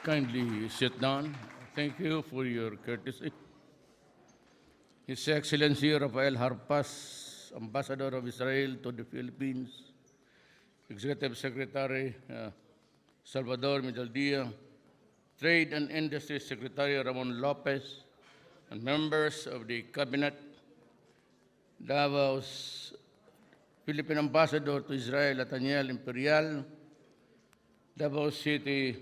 Kindly sit down. Thank you for your courtesy. His Excellency Rafael Harpas, Ambassador of Israel to the Philippines, Executive Secretary Salvador Medaldia, Trade and Industry Secretary Ramon Lopez, and members of the Cabinet, Davao's Philippine Ambassador to Israel, Nathaniel Imperial, Davao City,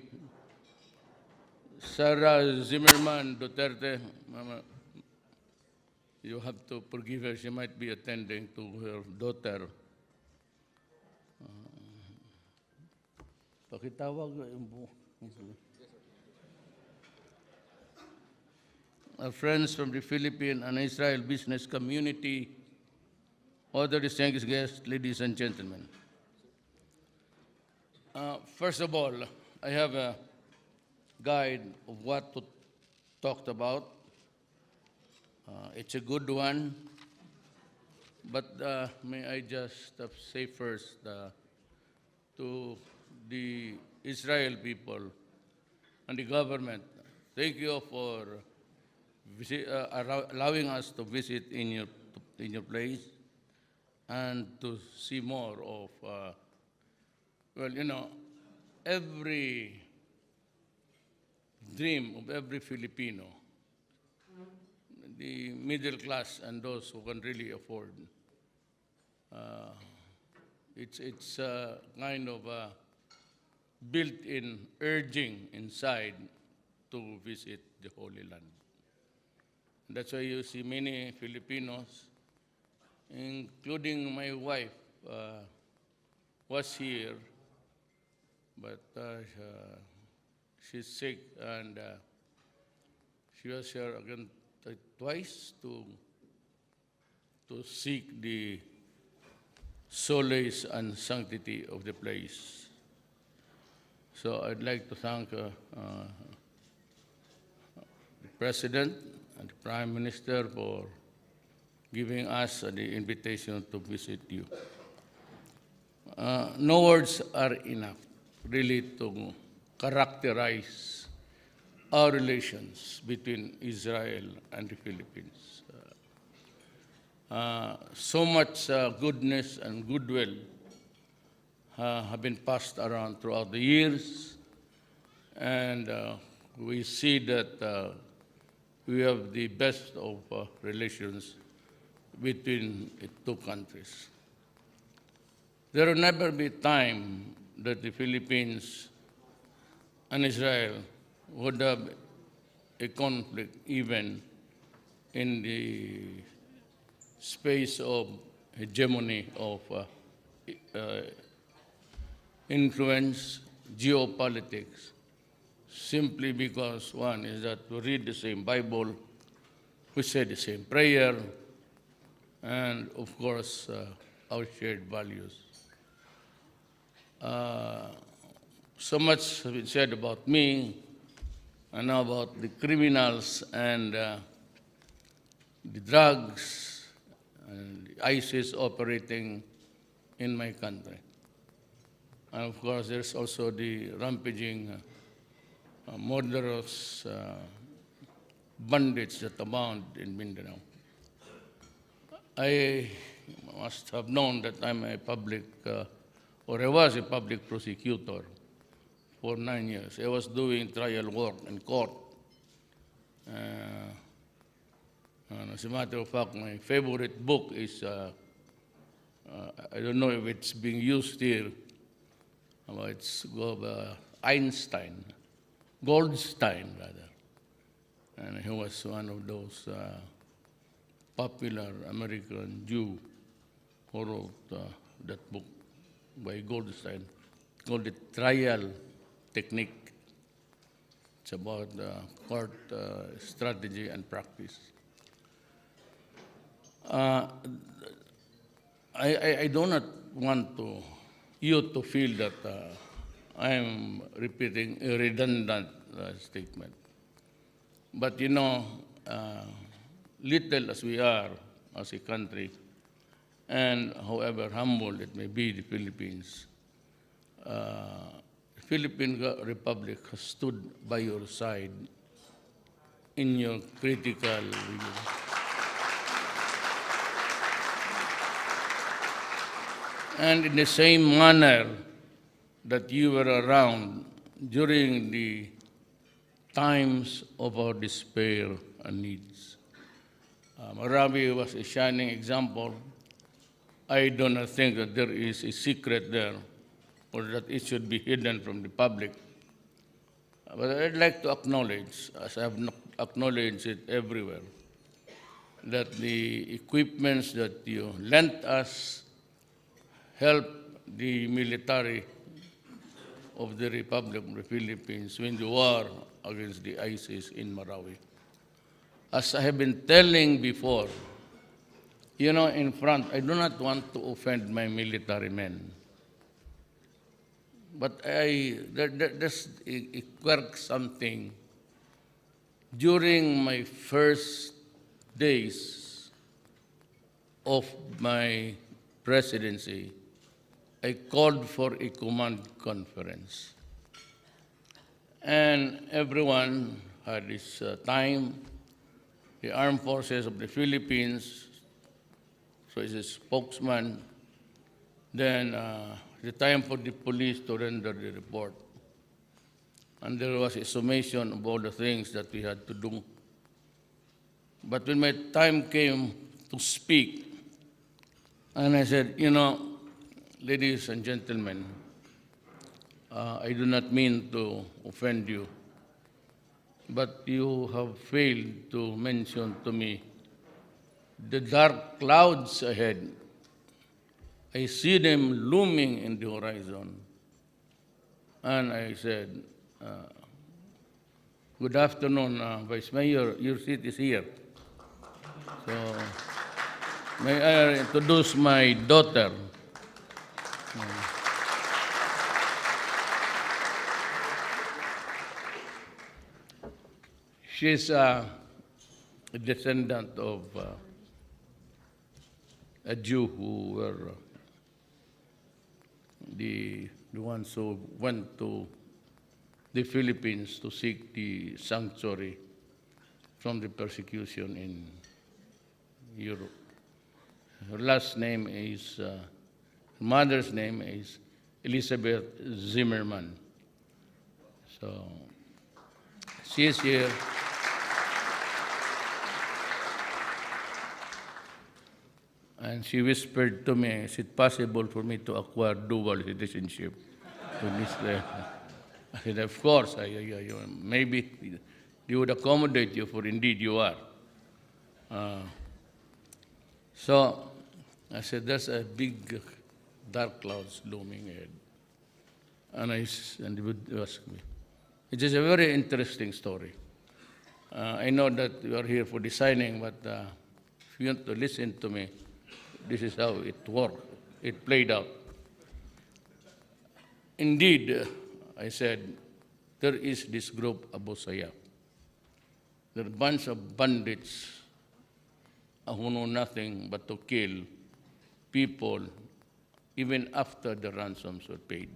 Sarah Zimmerman Duterte. Mama, you have to forgive her. She might be attending to her daughter. Pakitawag yung our friends from the Philippine and Israel business community, other distinguished guests, ladies and gentlemen. First of all, I have a guide of what to talk about. It's a good one, but may I just say first to the Israel people and the government, thank you for allowing us to visit in your place and to see more of, well, you know, every dream of every Filipino, the middle class and those who can really afford. It's kind of a built-in urging inside to visit the Holy Land. That's why you see many Filipinos, including my wife, was here, but she's sick and she was here again twice to seek the solace and sanctity of the place. So I'd like to thank the President and the Prime Minister for giving us the invitation to visit you. No words are enough really to characterize our relations between Israel and the Philippines. So much goodness and goodwill have been passed around throughout the years, and we see that we have the best of relations between the two countries. There will never be time that the Philippines and Israel would have a conflict even in the space of hegemony of influence, geopolitics, simply because one is that we read the same Bible, we say the same prayer, and of course our shared values. So much has been said about me and now about the criminals and the drugs and the ISIS operating in my country. And of course, there's also the rampaging, murderous bandits that abound in Mindanao. I must have known that I'm a public, or I was a public prosecutor for 9 years. I was doing trial work in court. And as a matter of fact, my favorite book is, I don't know if it's being used here, but it's Einstein, Goldstein rather. And he was one of those popular American Jew who wrote that book by Goldstein called The Trial Technique. It's about court strategy and practice. I do not want you to feel that I am repeating a redundant statement. But you know, little as we are as a country, and however humble it may be, the Philippines, Philippine Republic has stood by your side in your critical review. And in the same manner that you were around during the times of our despair and needs. Marawi was a shining example. I do not think that there is a secret there or that it should be hidden from the public. But I'd like to acknowledge, as I have acknowledged it everywhere, that the equipments that you lent us help the military of the Republic of the Philippines win the war against the ISIS in Marawi. As I have been telling before, in front, I do not want to offend my military men. But there's a quirk something. During my first days of my presidency, I called for a command conference. And everyone had his time. The Armed Forces of the Philippines, so he's a spokesman. Then the time for the police to render the report. And there was a summation of all the things that we had to do. But when my time came to speak, and I said, ladies and gentlemen, I do not mean to offend you, but you have failed to mention to me the dark clouds ahead. I see them looming in the horizon. And I said, good afternoon, Vice Mayor, your seat is here. So, may I introduce my daughter? She's a descendant of a Jew who were the ones who went to the Philippines to seek the sanctuary from the persecution in Europe. Her last name is, her mother's name is Elizabeth Zimmerman. So she is here. And she whispered to me, is it possible for me to acquire dual citizenship? I said, of course, maybe they would accommodate you, for indeed you are. So I said, there's a big dark clouds looming ahead. And they would ask me. It is a very interesting story. I know that you are here for the signing, but if you want to listen to me, this is how it worked. It played out. Indeed, I said, there is this group, Abu Sayyaf. They're a bunch of bandits who know nothing but to kill people even after the ransoms were paid.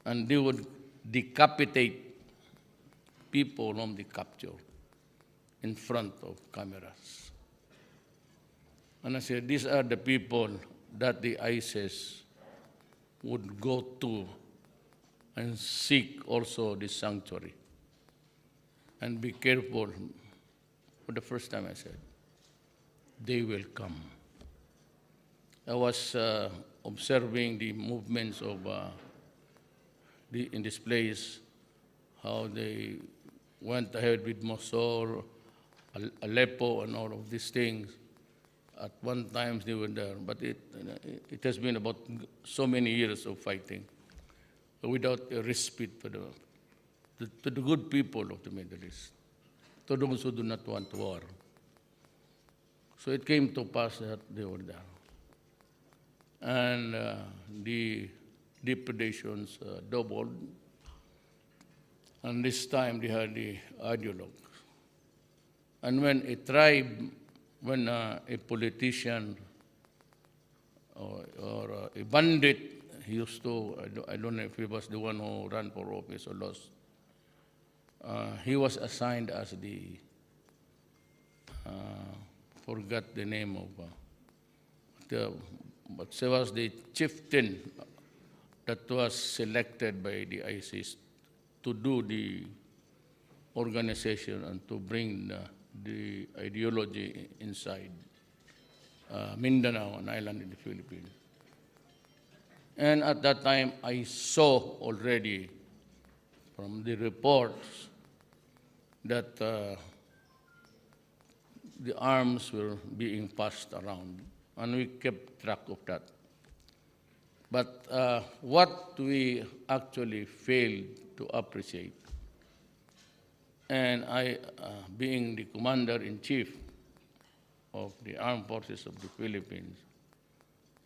And they would decapitate people whom they capture in front of cameras. And I said, these are the people that the ISIS would go to and seek also the sanctuary. And be careful. For the first time I said, they will come. I was observing the movements of in this place, how they went ahead with Mosul, Aleppo, and all of these things. At one time they were there, but it has been about so many years of fighting without a respite to the good people of the Middle East, to those who do not want war. So it came to pass that they were there. And the depredations doubled, and this time they had the ideologues. And when a tribe, a politician or a bandit he used to, I don't know if he was the one who ran for office or lost. He was assigned as the, forgot the name of, but he was the chieftain that was selected by the ISIS to do the organization and to bring the ideology inside Mindanao, an island in the Philippines. And at that time, I saw already from the reports that the arms were being passed around, and we kept track of that. But what we actually failed to appreciate, and I, being the commander-in-chief of the Armed Forces of the Philippines,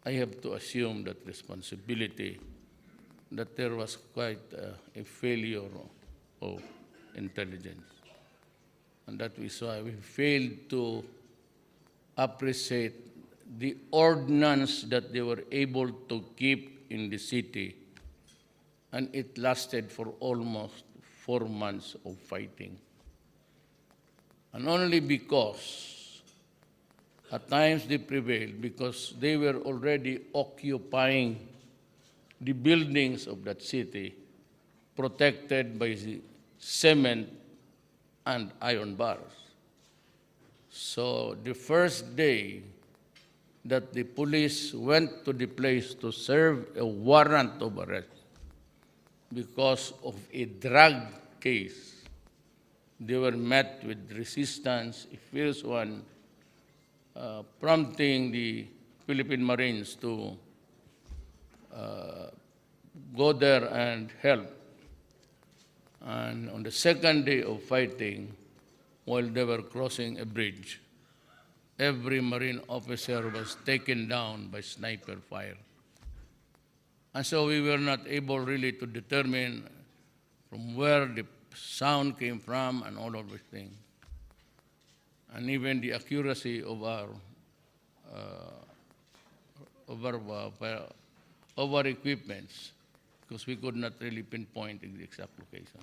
I have to assume that responsibility, that there was quite a failure of intelligence. And that we saw, we failed to appreciate the ordnance that they were able to keep in the city. And it lasted for almost 4 months of fighting. And only because at times they prevailed, because they were already occupying the buildings of that city, protected by the cement and iron bars. So the first day that the police went to the place to serve a warrant of arrest because of a drug case, they were met with resistance, a fierce one, prompting the Philippine Marines to go there and help. And on the second day of fighting, while they were crossing a bridge, every Marine officer was taken down by sniper fire. And so we were not able really to determine from where the sound came from and all of these things. And even the accuracy of our equipments, because we could not really pinpoint the exact location.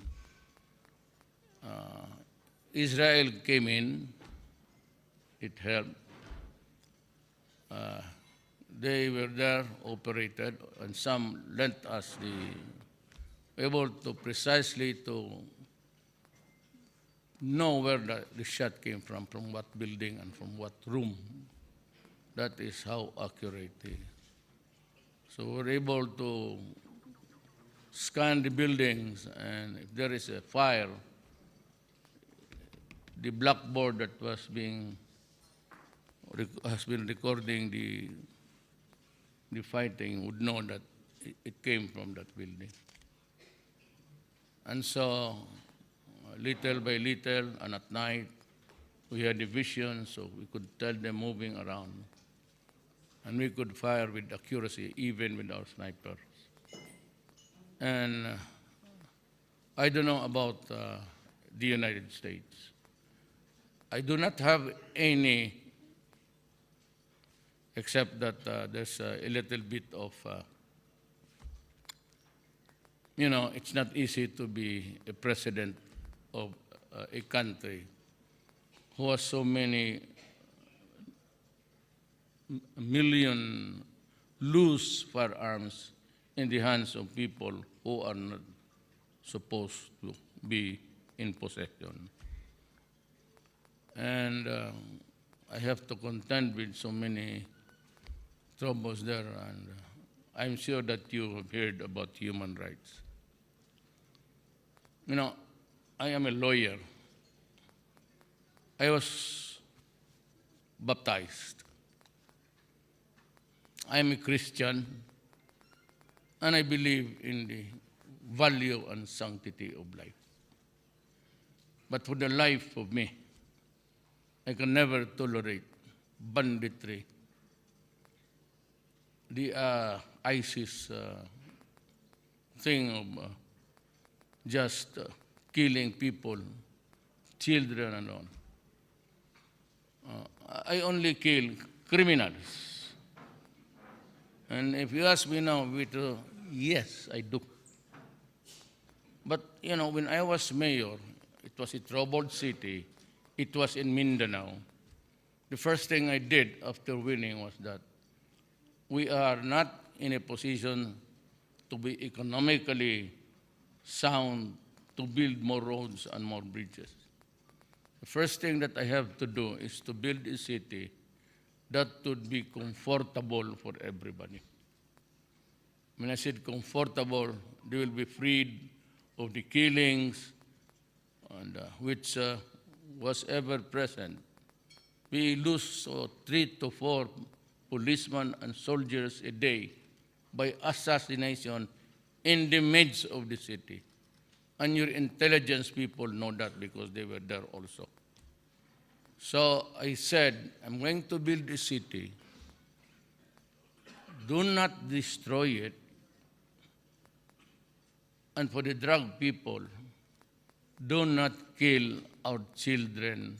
Israel came in, it helped. They were there, operated, and some lent us the able to precisely to know where the shot came from what building and from what room. That is how accurate it is. So we're able to scan the buildings, and if there is a fire, the blackboard that has been recording the fighting would know that it came from that building. And so, little by little, and at night, we had a vision, so we could tell them moving around. And we could fire with accuracy, even with our snipers. And I don't know about the United States. I do not have any, except that there's a little bit of, it's not easy to be a president of a country who has so many million loose firearms in the hands of people who are not supposed to be in possession. And I have to contend with so many troubles there, and I'm sure that you have heard about human rights. I am a lawyer. I was baptized. I am a Christian, and I believe in the value and sanctity of life. But for the life of me, I can never tolerate banditry, the ISIS thing of just killing people, children and all. I only kill criminals. And if you ask me now, yes, I do. But, when I was mayor, it was a troubled city. It was in Mindanao. The first thing I did after winning was that we are not in a position to be economically sound to build more roads and more bridges. The first thing that I have to do is to build a city that would be comfortable for everybody. When I said comfortable, they will be freed of the killings and which was ever present. We lose 3 to 4 policemen and soldiers a day by assassination in the midst of the city. And your intelligence people know that because they were there also. So I said, I'm going to build a city. Do not destroy it. And for the drug people, do not kill our children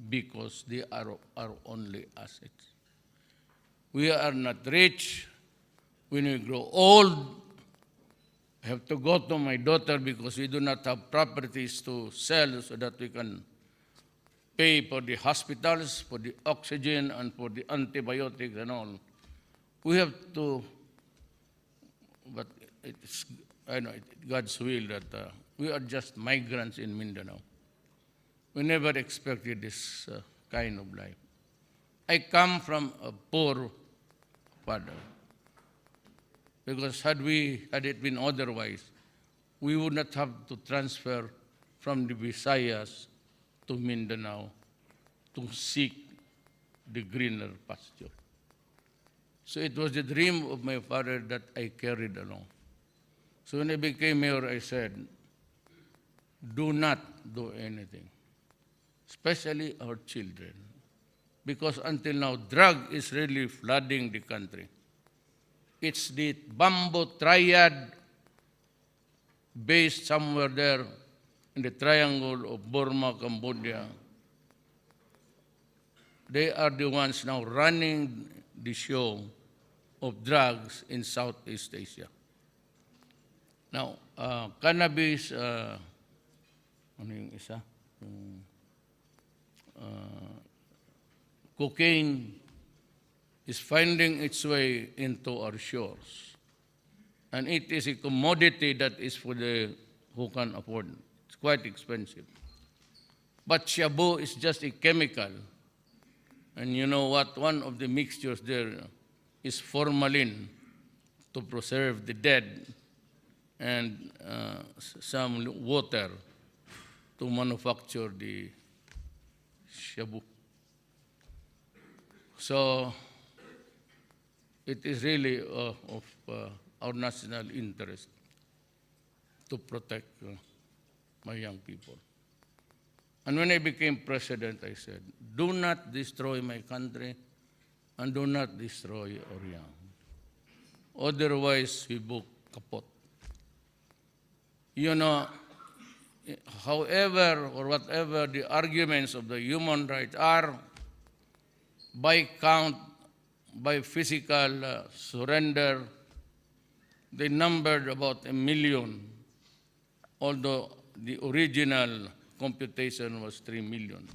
because they are our only assets. We are not rich. When we grow old, I have to go to my daughter because we do not have properties to sell so that we can pay for the hospitals, for the oxygen, and for the antibiotics and all. We have to, but it's, I know, God's will that we are just migrants in Mindanao. We never expected this kind of life. I come from a poor father. Because had it been otherwise, we would not have to transfer from the Visayas to Mindanao to seek the greener pasture. So it was the dream of my father that I carried along. So when I became mayor, I said, do not do anything, especially our children. Because until now, drug is really flooding the country. It's the bamboo triad based somewhere there in the triangle of Burma, Cambodia. They are the ones now running the show of drugs in Southeast Asia. Now, cannabis, ano yung isa? Cocaine is finding its way into our shores. And it is a commodity that is for the who can afford. It's quite expensive. But shabu is just a chemical. And you know what? One of the mixtures there is formalin to preserve the dead and some water to manufacture the shabu. So it is really of our national interest to protect my young people. And when I became president, I said, do not destroy my country and do not destroy our young. Otherwise, we book kaput. You know, however or whatever the arguments of the human rights are, by count, by physical surrender, they numbered about 1 million, although the original computation was 3 million.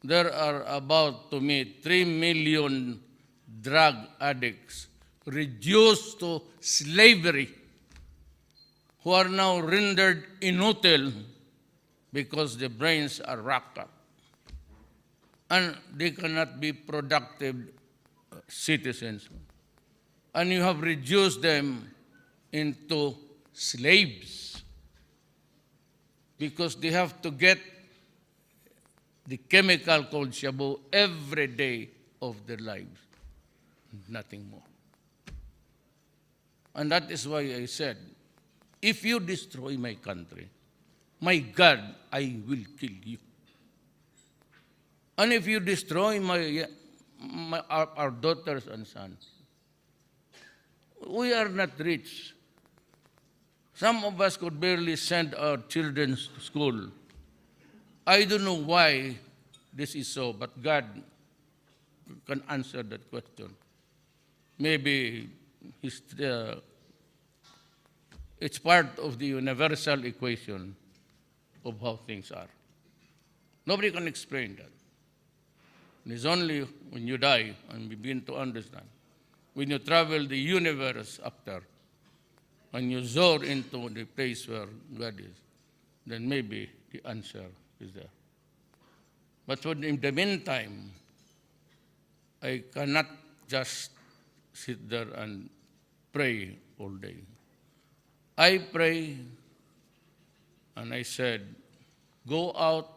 There are about, to me, 3 million drug addicts reduced to slavery who are now rendered inutile because the brains are racked up. And they cannot be productive citizens. And you have reduced them into slaves because they have to get the chemical called shabu every day of their lives, nothing more. And that is why I said, if you destroy my country, my God, I will kill you. And if you destroy our daughters and sons, we are not rich. Some of us could barely send our children to school. I don't know why this is so, but God can answer that question. maybe it's part of the universal equation of how things are. Nobody can explain that. It's only when you die and begin to understand, when you travel the universe after, when you soar into the place where God is, then maybe the answer is there. But in the meantime, I cannot just sit there and pray all day. I pray and I said, go out.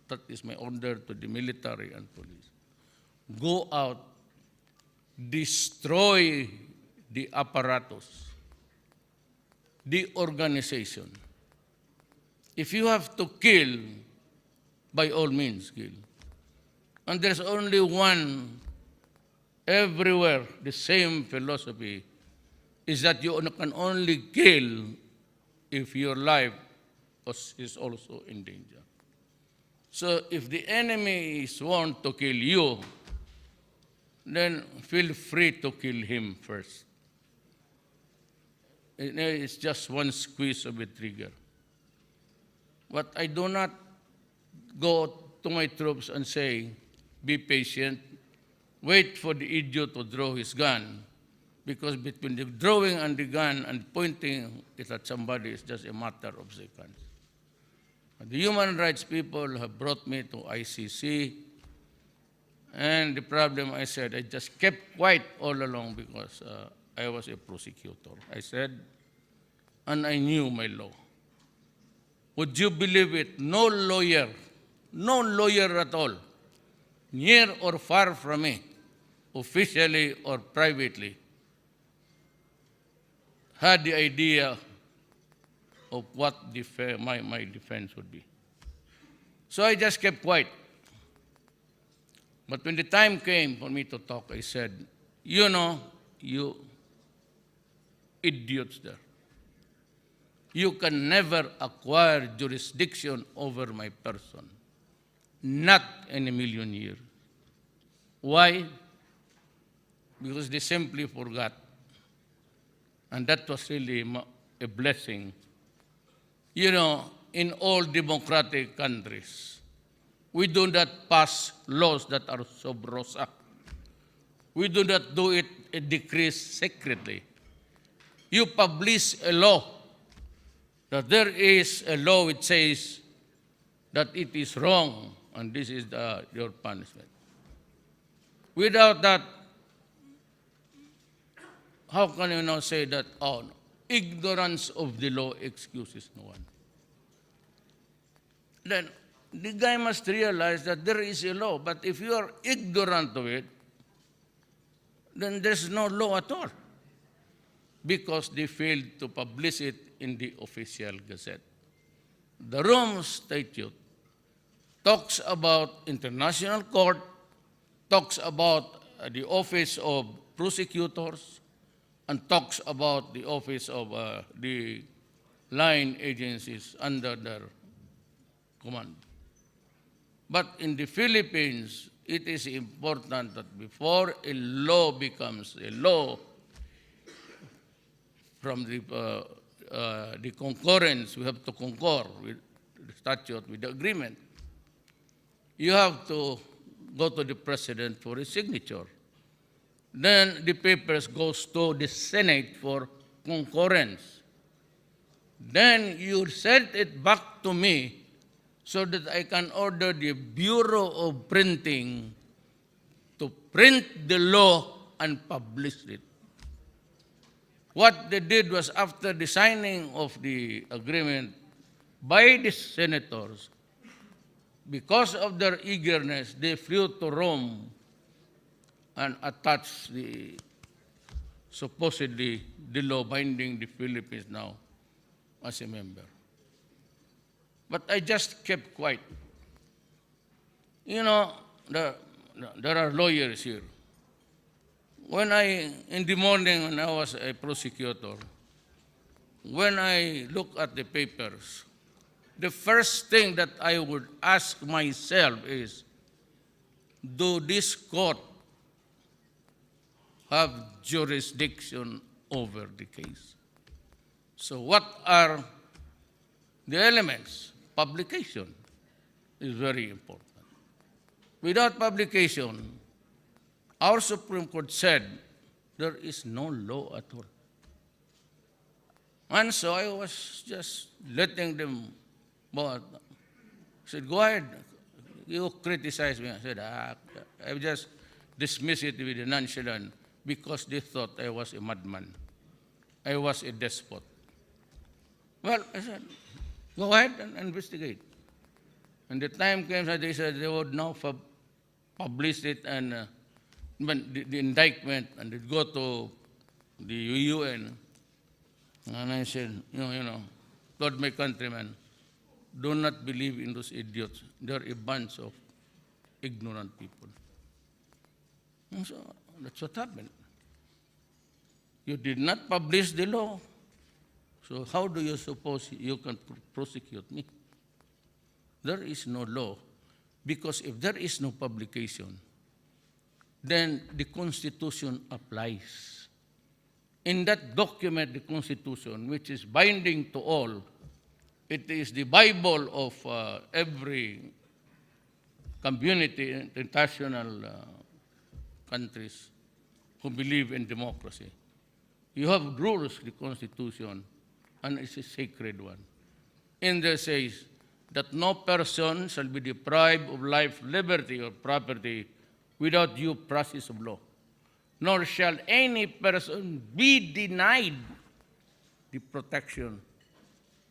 That is my order to the military and police. Go out, destroy the apparatus, the organization. If you have to kill, by all means kill. And there's only one everywhere, the same philosophy, is that you can only kill if your life is also in danger. So if the enemy is want to kill you, then feel free to kill him first. It's just one squeeze of a trigger. But I do not go to my troops and say, be patient, wait for the idiot to draw his gun, because between the drawing and the gun and pointing it at somebody is just a matter of seconds. The human rights people have brought me to ICC, and the problem, I said, I just kept quiet all along because I was a prosecutor. I said, and I knew my law. Would you believe it? No lawyer at all, near or far from me, officially or privately, had the idea of what my defense would be. So I just kept quiet. But when the time came for me to talk, I said, you know, you idiots there, you can never acquire jurisdiction over my person, not in a million years. Why? Because they simply forgot. And that was really a blessing. You know, in all democratic countries, we do not pass laws that are sub rosa. We do not do it a decree secretly. You publish a law, that there is a law which says that it is wrong, and this is your punishment. Without that, how can you now say that, oh, no, ignorance of the law excuses no one? Then the guy must realize that there is a law, but if you are ignorant of it, then there's no law at all, because they failed to publish it in the official gazette. The Rome Statute talks about international court, talks about the office of prosecutors, and talks about the office of the line agencies under their command. But in the Philippines, it is important that before a law becomes a law, from the concurrence, we have to concur with the statute, with the agreement. You have to go to the president for his signature. Then the papers goes to the Senate for concurrence. Then you send it back to me so that I can order the Bureau of Printing to print the law and publish it. What they did was, after the signing of the agreement by the senators, because of their eagerness, they flew to Rome and attached supposedly the law binding the Philippines now as a member. But I just kept quiet. You know, there are lawyers here. In the morning when I was a prosecutor, when I look at the papers, the first thing that I would ask myself is, do this court have jurisdiction over the case. So what are the elements? Publication is very important. Without publication, our Supreme Court said there is no law at all. And so I was just letting them both. I said, go ahead. You criticize me. I said, I just dismiss it with a nonchalant because they thought I was a madman. I was a despot. Well, I said, go ahead and investigate. And the time came that they said they would now publish it and the indictment and it go to the UN. And I said, told my countrymen, do not believe in those idiots. They're a bunch of ignorant people. And so that's what happened. You did not publish the law. So how do you suppose you can prosecute me? There is no law. Because if there is no publication, then the Constitution applies. In that document, the Constitution, which is binding to all, it is the Bible of every community, international countries who believe in democracy. You have rules, the Constitution, and it's a sacred one. In there says that no person shall be deprived of life, liberty, or property without due process of law, nor shall any person be denied the protection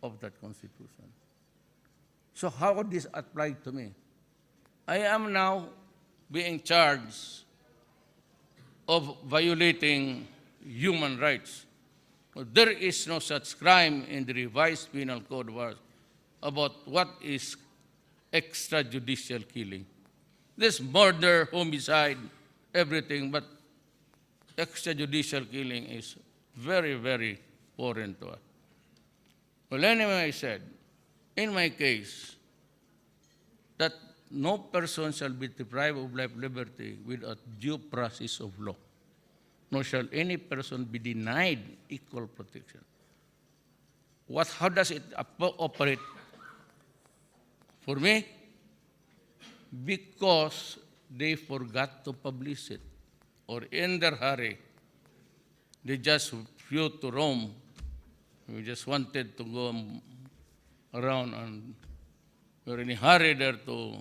of that Constitution. So how would this apply to me? I am now being charged of violating human rights. There is no such crime in the revised penal code about what is extrajudicial killing. This murder, homicide, everything, but extrajudicial killing is very, very foreign to us. Well, anyway, I said, in my case, that no person shall be deprived of life, liberty without due process of law, nor shall any person be denied equal protection. How does it operate for me? Because they forgot to publish it, or in their hurry, they just flew to Rome. We just wanted to go around and we're in a hurry there to,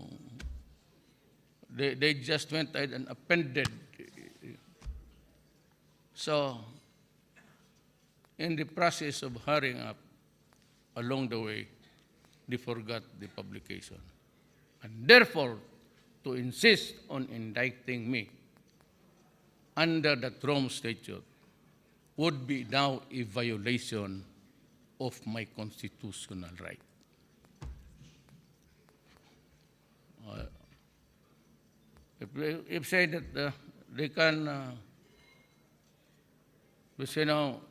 they just went ahead and appended. So, in the process of hurrying up along the way, they forgot the publication. And therefore, to insist on indicting me under the Rome Statute would be now a violation of my constitutional right. If say that they can, we say now,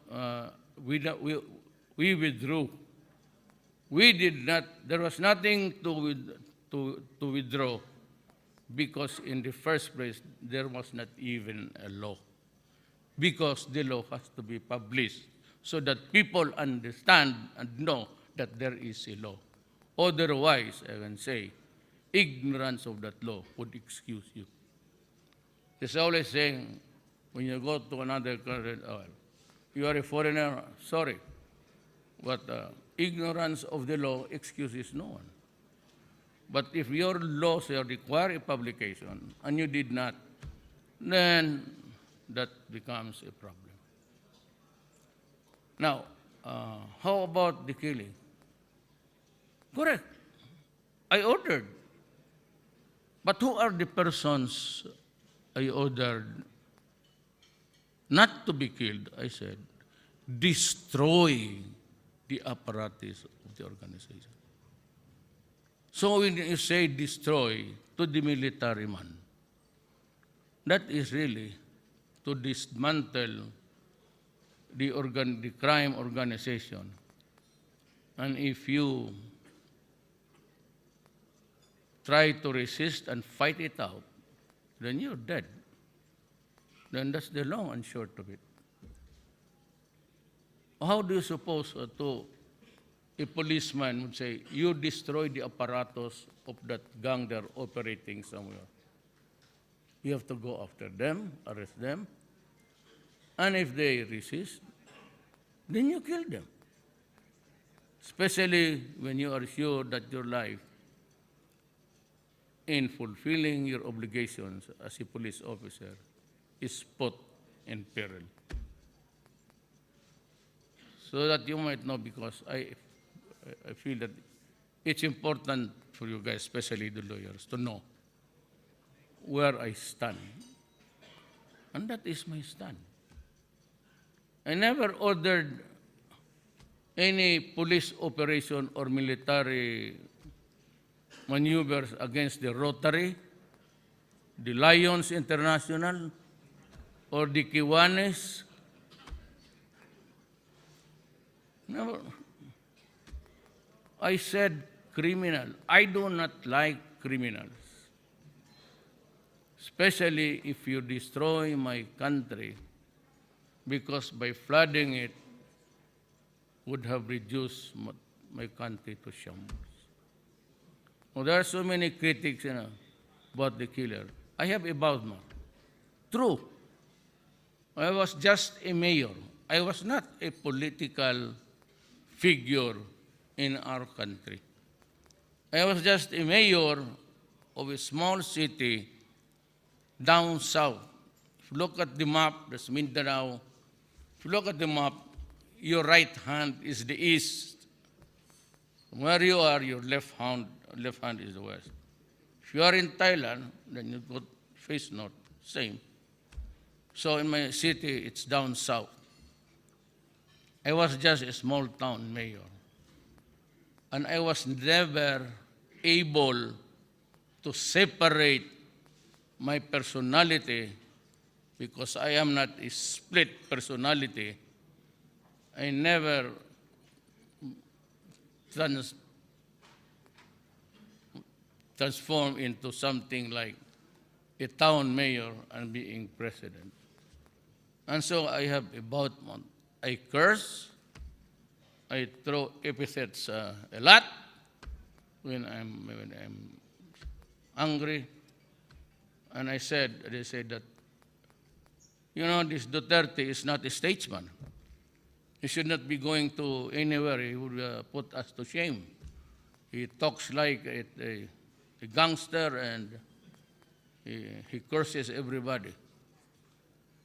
we withdrew. We did not, there was nothing to withdraw because in the first place, there was not even a law. Because the law has to be published so that people understand and know that there is a law. Otherwise, I can say, ignorance of that law would excuse you. It's always saying, when you go to another country, you are a foreigner, sorry. But ignorance of the law excuses no one. But if your laws require a publication and you did not, then that becomes a problem. Now, how about the killing? Correct. I ordered. But who are the persons I ordered not to be killed? I said, destroy the apparatus of the organization. So when you say destroy to the military man, that is really to dismantle the crime organization. And if you try to resist and fight it out, then you're dead. then that's the long and short of it. How do you suppose a policeman would say, you destroy the apparatus of that gang they're operating somewhere? You have to go after them, arrest them, and if they resist, then you kill them. Especially when you are sure that your life in fulfilling your obligations as a police officer is put in peril. So that you might know, because I feel that it's important for you guys, especially the lawyers, to know where I stand. And that is my stand. I never ordered any police operation or military maneuvers against the Rotary, the Lions International, or the Kiwanis. Never. I said criminal. I do not like criminals. Especially if you destroy my country, because by flooding it would have reduced my country to shambles. Well, there are so many critics about the killer. I have about more. True. I was just a mayor. I was not a political figure in our country. I was just a mayor of a small city down south. If you look at the map, that's Mindanao. If you look at the map, your right hand is the east. From where you are, your left hand is the west. If you are in Thailand, then you go face north, same. So in my city, it's down south. I was just a small town mayor. And I was never able to separate my personality, because I am not a split personality. I never transform into something like a town mayor and being president. And so I have about, I curse, I throw epithets a lot when I'm angry. And they said that, this Duterte is not a statesman. He should not be going to anywhere. He would put us to shame. He talks like a gangster, and he curses everybody.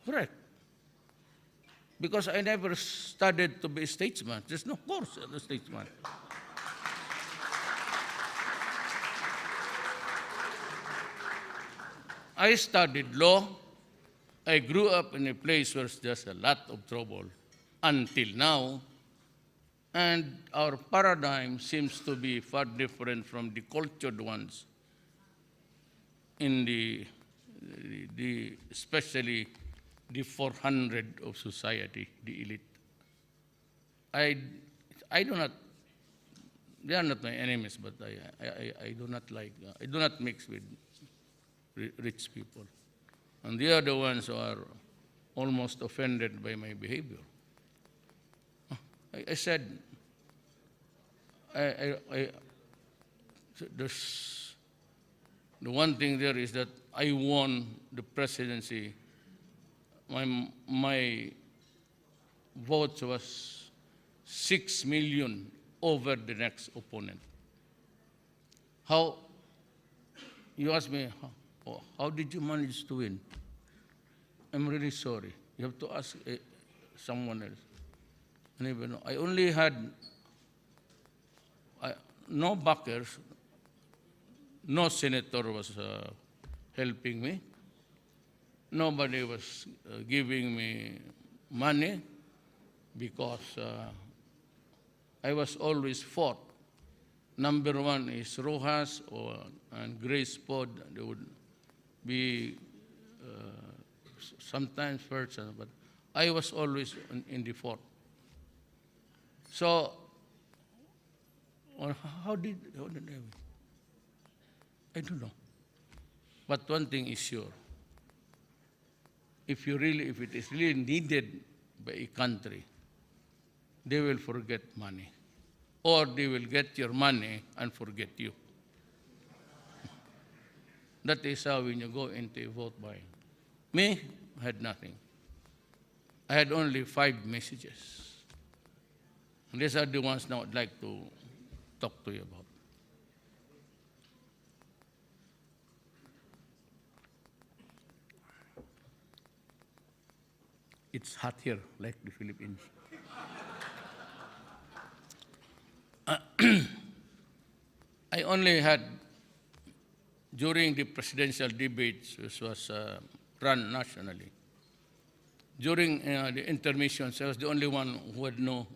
Correct. Because I never studied to be a statesman. There's no course as a statesman. I studied law. I grew up in a place where there's a lot of trouble until now. And our paradigm seems to be far different from the cultured ones in especially the 400 of society, the elite. I do not, they are not my enemies, but I do not like, I do not mix with rich people. And they are the ones who are almost offended by my behavior. I said, there's the one thing there is that I won the presidency. My vote was 6 million over the next opponent. You ask me, how did you manage to win? I'm really sorry. You have to ask someone else. And even I only had no backers. No senator was helping me. Nobody was giving me money, because I was always fought. Number one is Rojas and Grace Pod. They would be sometimes first, but I was always in the fort. So, how did I don't know. But one thing is sure. if it is really needed by a country, they will forget money. Or they will get your money and forget you. That is how when you go into a vote buying. Me, I had nothing. I had only 5 messages. And these are the ones now I'd like to talk to you about. It's hot here, like the Philippines. I only had, during the presidential debates, which was run nationally, during the intermissions, I was the only one who had no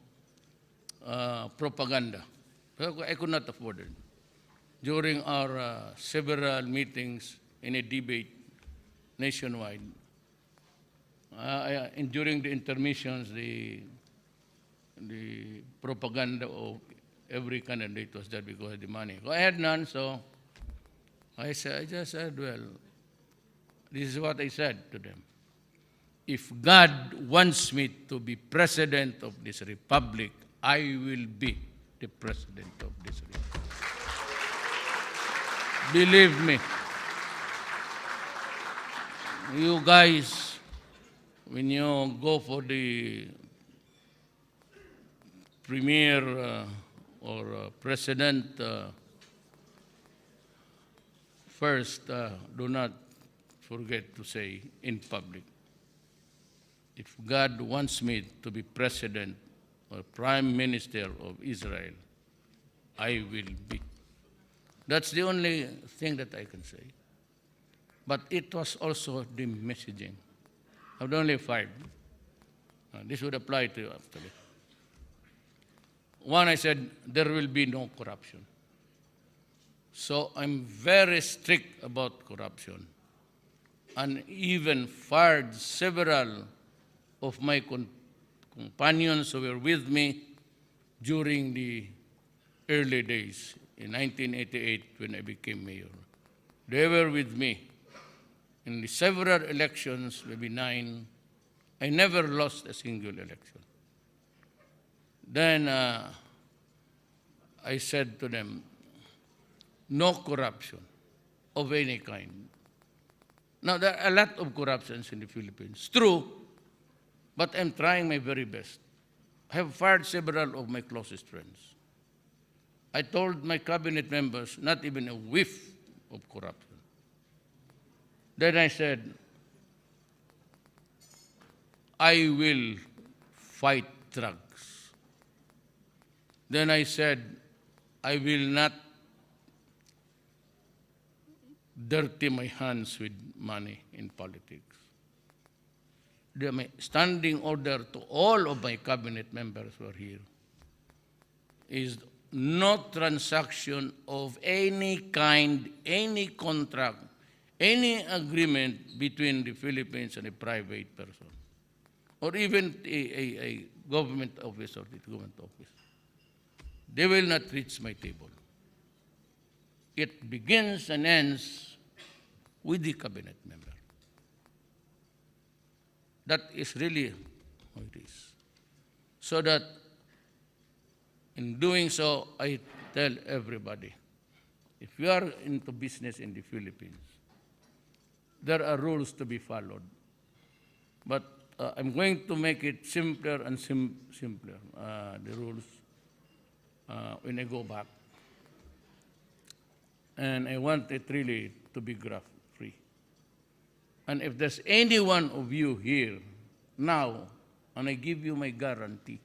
propaganda. I could not afford it. During our several meetings in a debate nationwide, and during the intermissions, the propaganda of every candidate was there because of the money. I had none, so I just said, well, this is what I said to them. If God wants me to be president of this republic, I will be the president of this republic. Believe me. You guys, when you go for the premier or president, first, do not forget to say in public, if God wants me to be president or prime minister of Israel, I will be. That's the only thing that I can say. But it was also the messaging. I've only 5. This would apply to you actually. One, I said, there will be no corruption. So I'm very strict about corruption, and even fired several of my companions who were with me during the early days in 1988 when I became mayor. They were with me in the several elections, maybe 9. I never lost a single election. Then I said to them, no corruption of any kind. Now, there are a lot of corruptions in the Philippines. True, but I'm trying my very best. I have fired several of my closest friends. I told my cabinet members not even a whiff of corruption. Then I said, I will fight drugs. Then I said, I will not dirty my hands with money in politics. My standing order to all of my cabinet members who are here is no transaction of any kind, any contract, any agreement between the Philippines and a private person, or even a government office or the government office. They will not reach my table. It begins and ends with the cabinet member. That is really how it is. So that in doing so, I tell everybody, if you are into business in the Philippines, there are rules to be followed. But I'm going to make it simpler and simpler, the rules, when I go back. And I want it really to be graft-free. And if there's any one of you here now, and I give you my guarantee,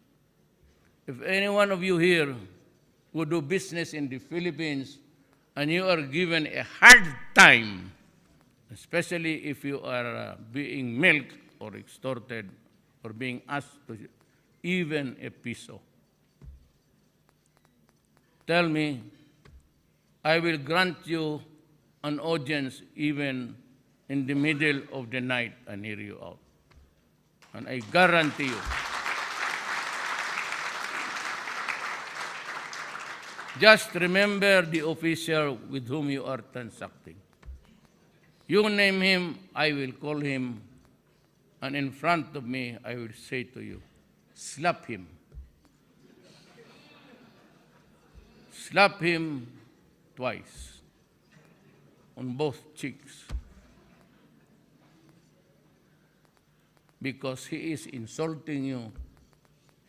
if any one of you here who do business in the Philippines and you are given a hard time, especially if you are being milked or extorted or being asked to even a peso, tell me, I will grant you an audience even in the middle of the night and hear you out. And I guarantee you, just remember the official with whom you are transacting. You name him, I will call him and in front of me, I will say to you, slap him. Slap him twice on both cheeks, because he is insulting you,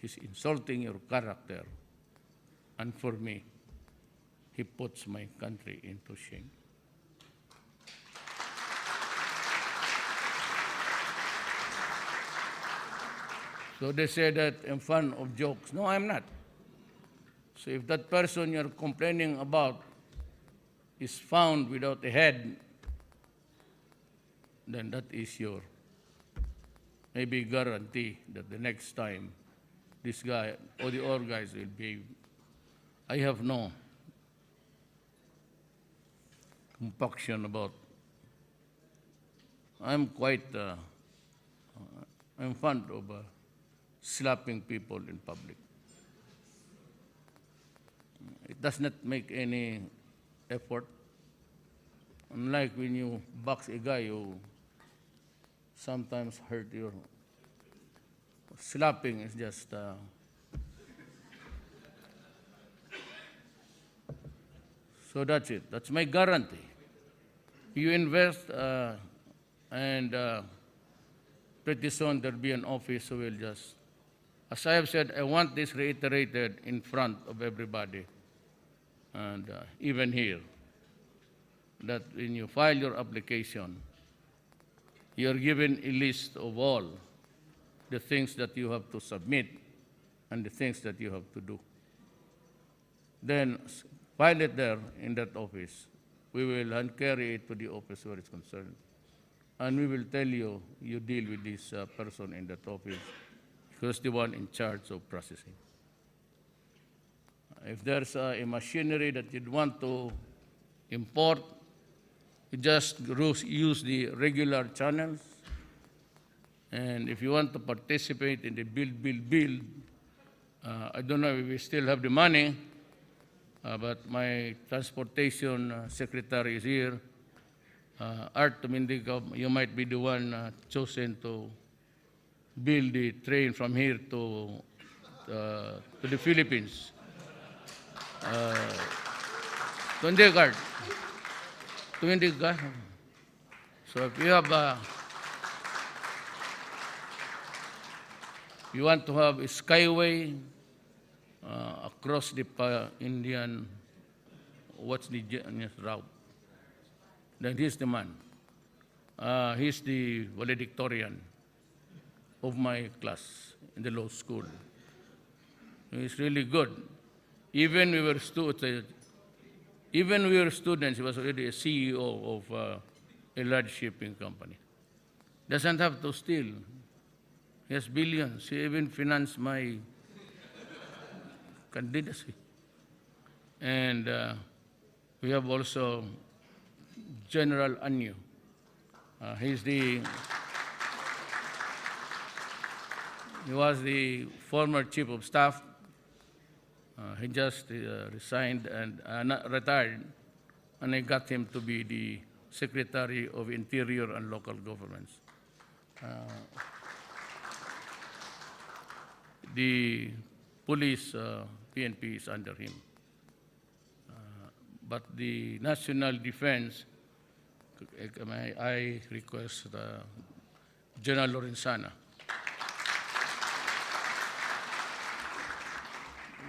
he's insulting your character, and for me, he puts my country into shame. So they say that I'm fond of jokes. No, I'm not. So if that person you're complaining about is found without a head, then that is your maybe guarantee that the next time this guy or the other guys will be. I have no compunction about. I'm fond of slapping people in public. It does not make any effort. Unlike when you box a guy, you sometimes hurt your. Slapping is just. So that's it. That's my guarantee. You invest, and pretty soon there'll be an office who will just. As I have said, I want this reiterated in front of everybody, and even here, that when you file your application, you're given a list of all the things that you have to submit and the things that you have to do. Then file it there in that office. We will hand carry it to the office where it's concerned. And we will tell you, you deal with this person in that office, who's the one in charge of processing. If there's a machinery that you'd want to import, you just use the regular channels. And if you want to participate in the build, I don't know if we still have the money, but my transportation secretary is here. Art Tumindico, you might be the one chosen to build the train from here to the Philippines. Tumindico. So if you have, you want to have a skyway across the Indian, what's the route? Then he's the man. He's the valedictorian of my class in the law school. He's really good. Even we were students, he was already a CEO of a large shipping company. Doesn't have to steal. He has billions. He even financed my candidacy. And we have also General Anyo. He was the former chief of staff. He just resigned and retired, and I got him to be the Secretary of Interior and Local Governments. The police, PNP, is under him. But the national defense, I request General Lorenzana.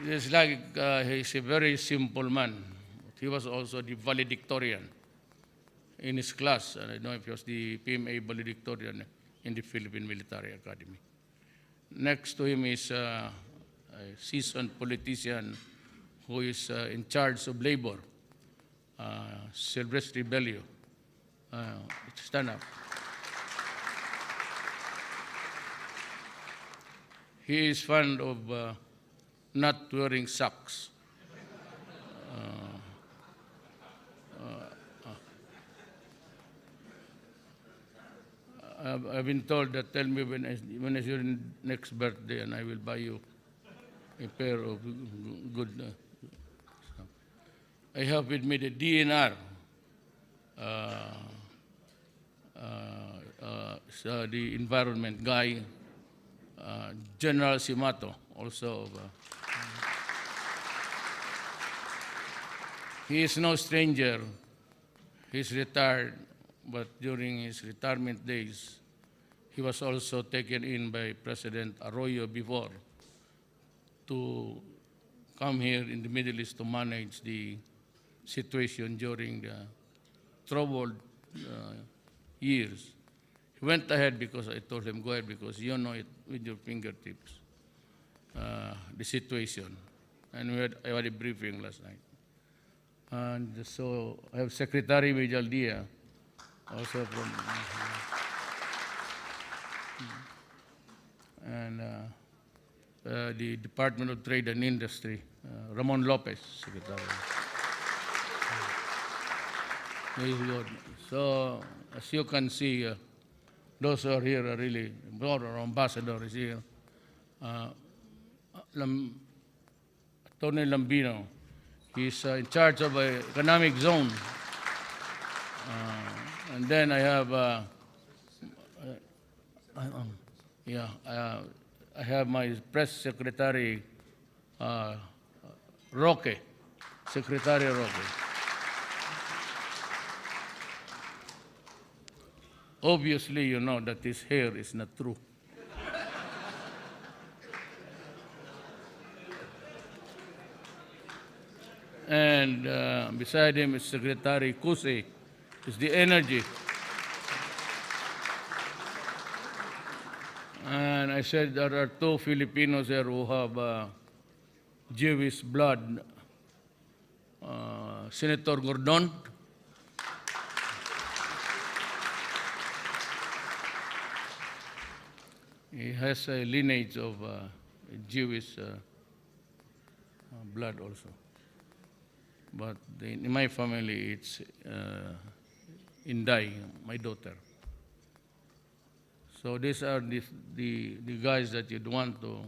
It's like he's a very simple man. He was also the valedictorian in his class. And I don't know if he was the PMA valedictorian in the Philippine Military Academy. Next to him is a seasoned politician who is in charge of labor, Silvestre Bellio. Stand up. He is fond of not wearing socks. I've been told that tell me when is your next birthday and I will buy you a pair of good. I have with me the DNR is the environment guy, General Simato, also. He is no stranger. He's retired, but during his retirement days, he was also taken in by President Arroyo before to come here in the Middle East to manage the situation during the troubled years. He went ahead because I told him, go ahead, because you know it with your fingertips, the situation. And I had a briefing last night. And so I have Secretary Vijaldia, also from, and the Department of Trade and Industry, Ramon Lopez, Secretary. So as you can see, those who are here are really, our ambassador is here. Tony Lambino, he's in charge of an economic zone. And then I have, I have my press secretary, Roque, Secretary Roque. Obviously, you know that his hair is not true. And beside him is Secretary Kusi, is the energy. And I said there are two Filipinos here who have Jewish blood. Senator Gordon. He has a lineage of Jewish blood also. But in my family, it's Inday, my daughter. So these are the guys that you'd want to,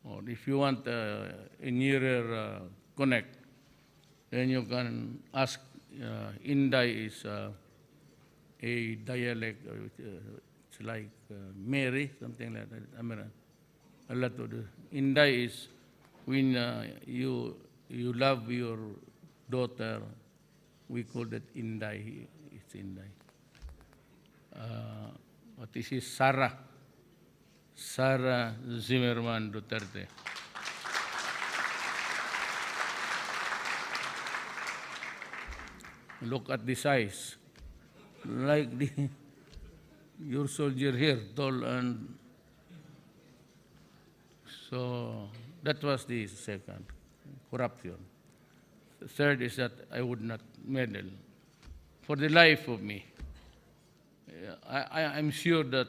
or if you want a nearer connect, then you can ask. Inday is a dialect, it's like Mary, something like that. I mean, a lot of the Inday is when you love your daughter, we call that Inday. It's Inday. But this is Sarah Zimmerman Duterte. Look at the size, like your soldier here, tall, and so that was the second, corruption. The third is that I would not meddle. For the life of me, I'm sure that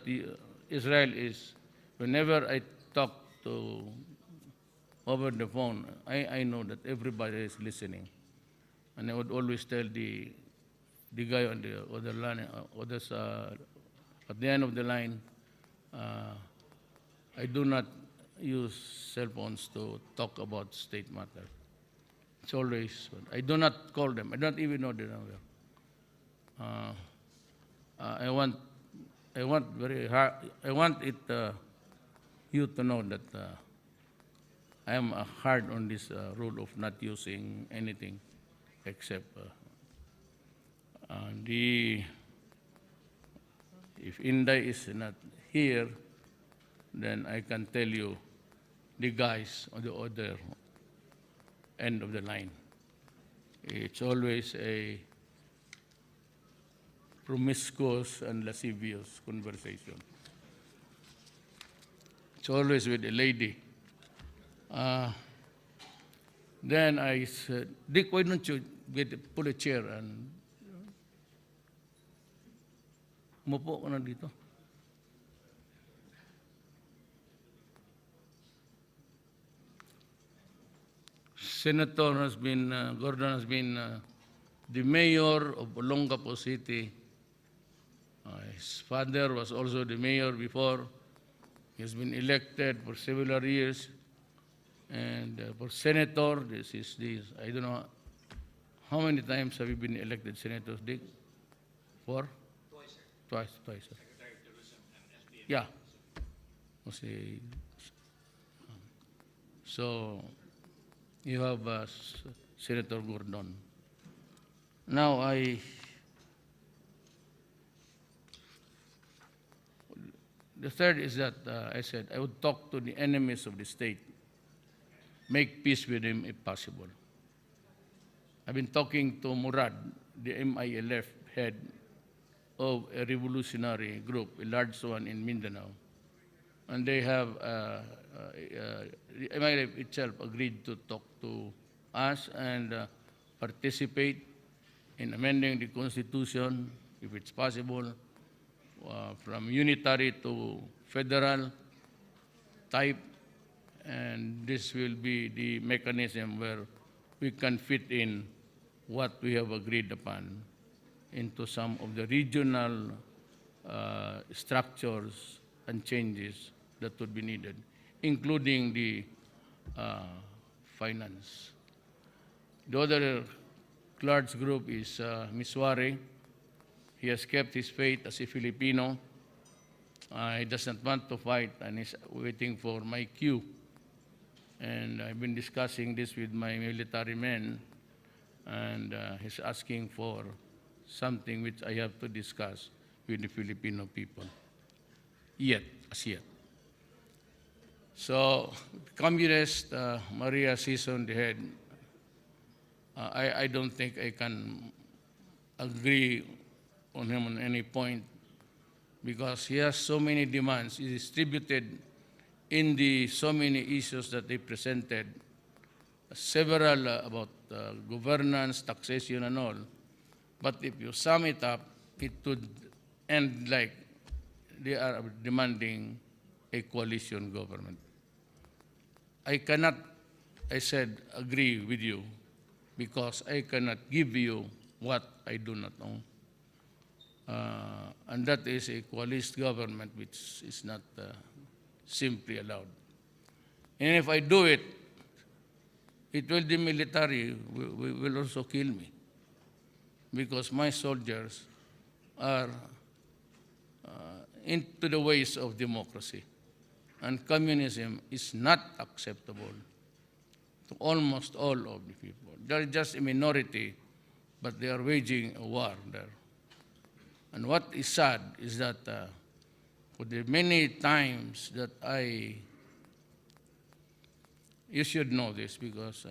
Israel is, whenever I talk to over the phone, I know that everybody is listening. And I would always tell the guy on the other line, at the end of the line, I do not use cell phones to talk about state matter. It's always, I do not call them. I don't even know the number. I want very hard. I want it you to know that I am hard on this rule of not using anything except if Inday is not here, then I can tell you the guys on the other end of the line. It's always a promiscuous and lascivious conversation. It's always with a lady. Then I said, Dick, why don't you pull a chair and umupo ka na dito? Senator has been, Gordon has been the mayor of Olongapo City. His father was also the mayor before. He has been elected for several years. And for senator, this, I don't know, how many times have you been elected senators, Dick? 4? Twice, sir. Twice, sir. Yeah. Kasi, so, you have Senator Gordon. Now, the third is that I said I would talk to the enemies of the state, make peace with them if possible. I've been talking to Murad, the MILF head of a revolutionary group, a large one in Mindanao. And they have, the MILF itself agreed to talk to us and participate in amending the Constitution, if it's possible, from unitary to federal type, and this will be the mechanism where we can fit in what we have agreed upon into some of the regional structures and changes that would be needed, including the finance. The other large group is Miswari. He has kept his faith as a Filipino. He doesn't want to fight and is waiting for my cue. And I've been discussing this with my military men, and he's asking for something which I have to discuss with the Filipino people. As yet. So, Communist Maria Sison, the head, I don't think I can agree on him on any point because he has so many demands. He distributed in the so many issues that they presented, several about governance, taxation, and all. But if you sum it up, it would end like they are demanding a coalition government. I cannot, I said, agree with you because I cannot give you what I do not know. And that is a coalesced government which is not simply allowed. And if I do it, it will, the military will also kill me because my soldiers are into the ways of democracy. And communism is not acceptable to almost all of the people. They're just a minority, but they are waging a war there. And what is sad is that for the many times that you should know this because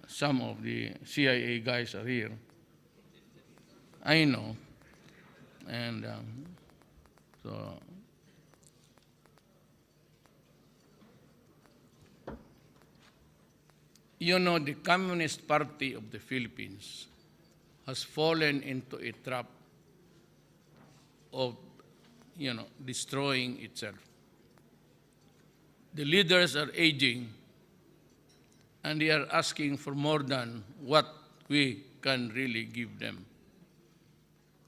some of the CIA guys are here. I know. And so you know, the Communist Party of the Philippines has fallen into a trap of, destroying itself. The leaders are aging, and they are asking for more than what we can really give them.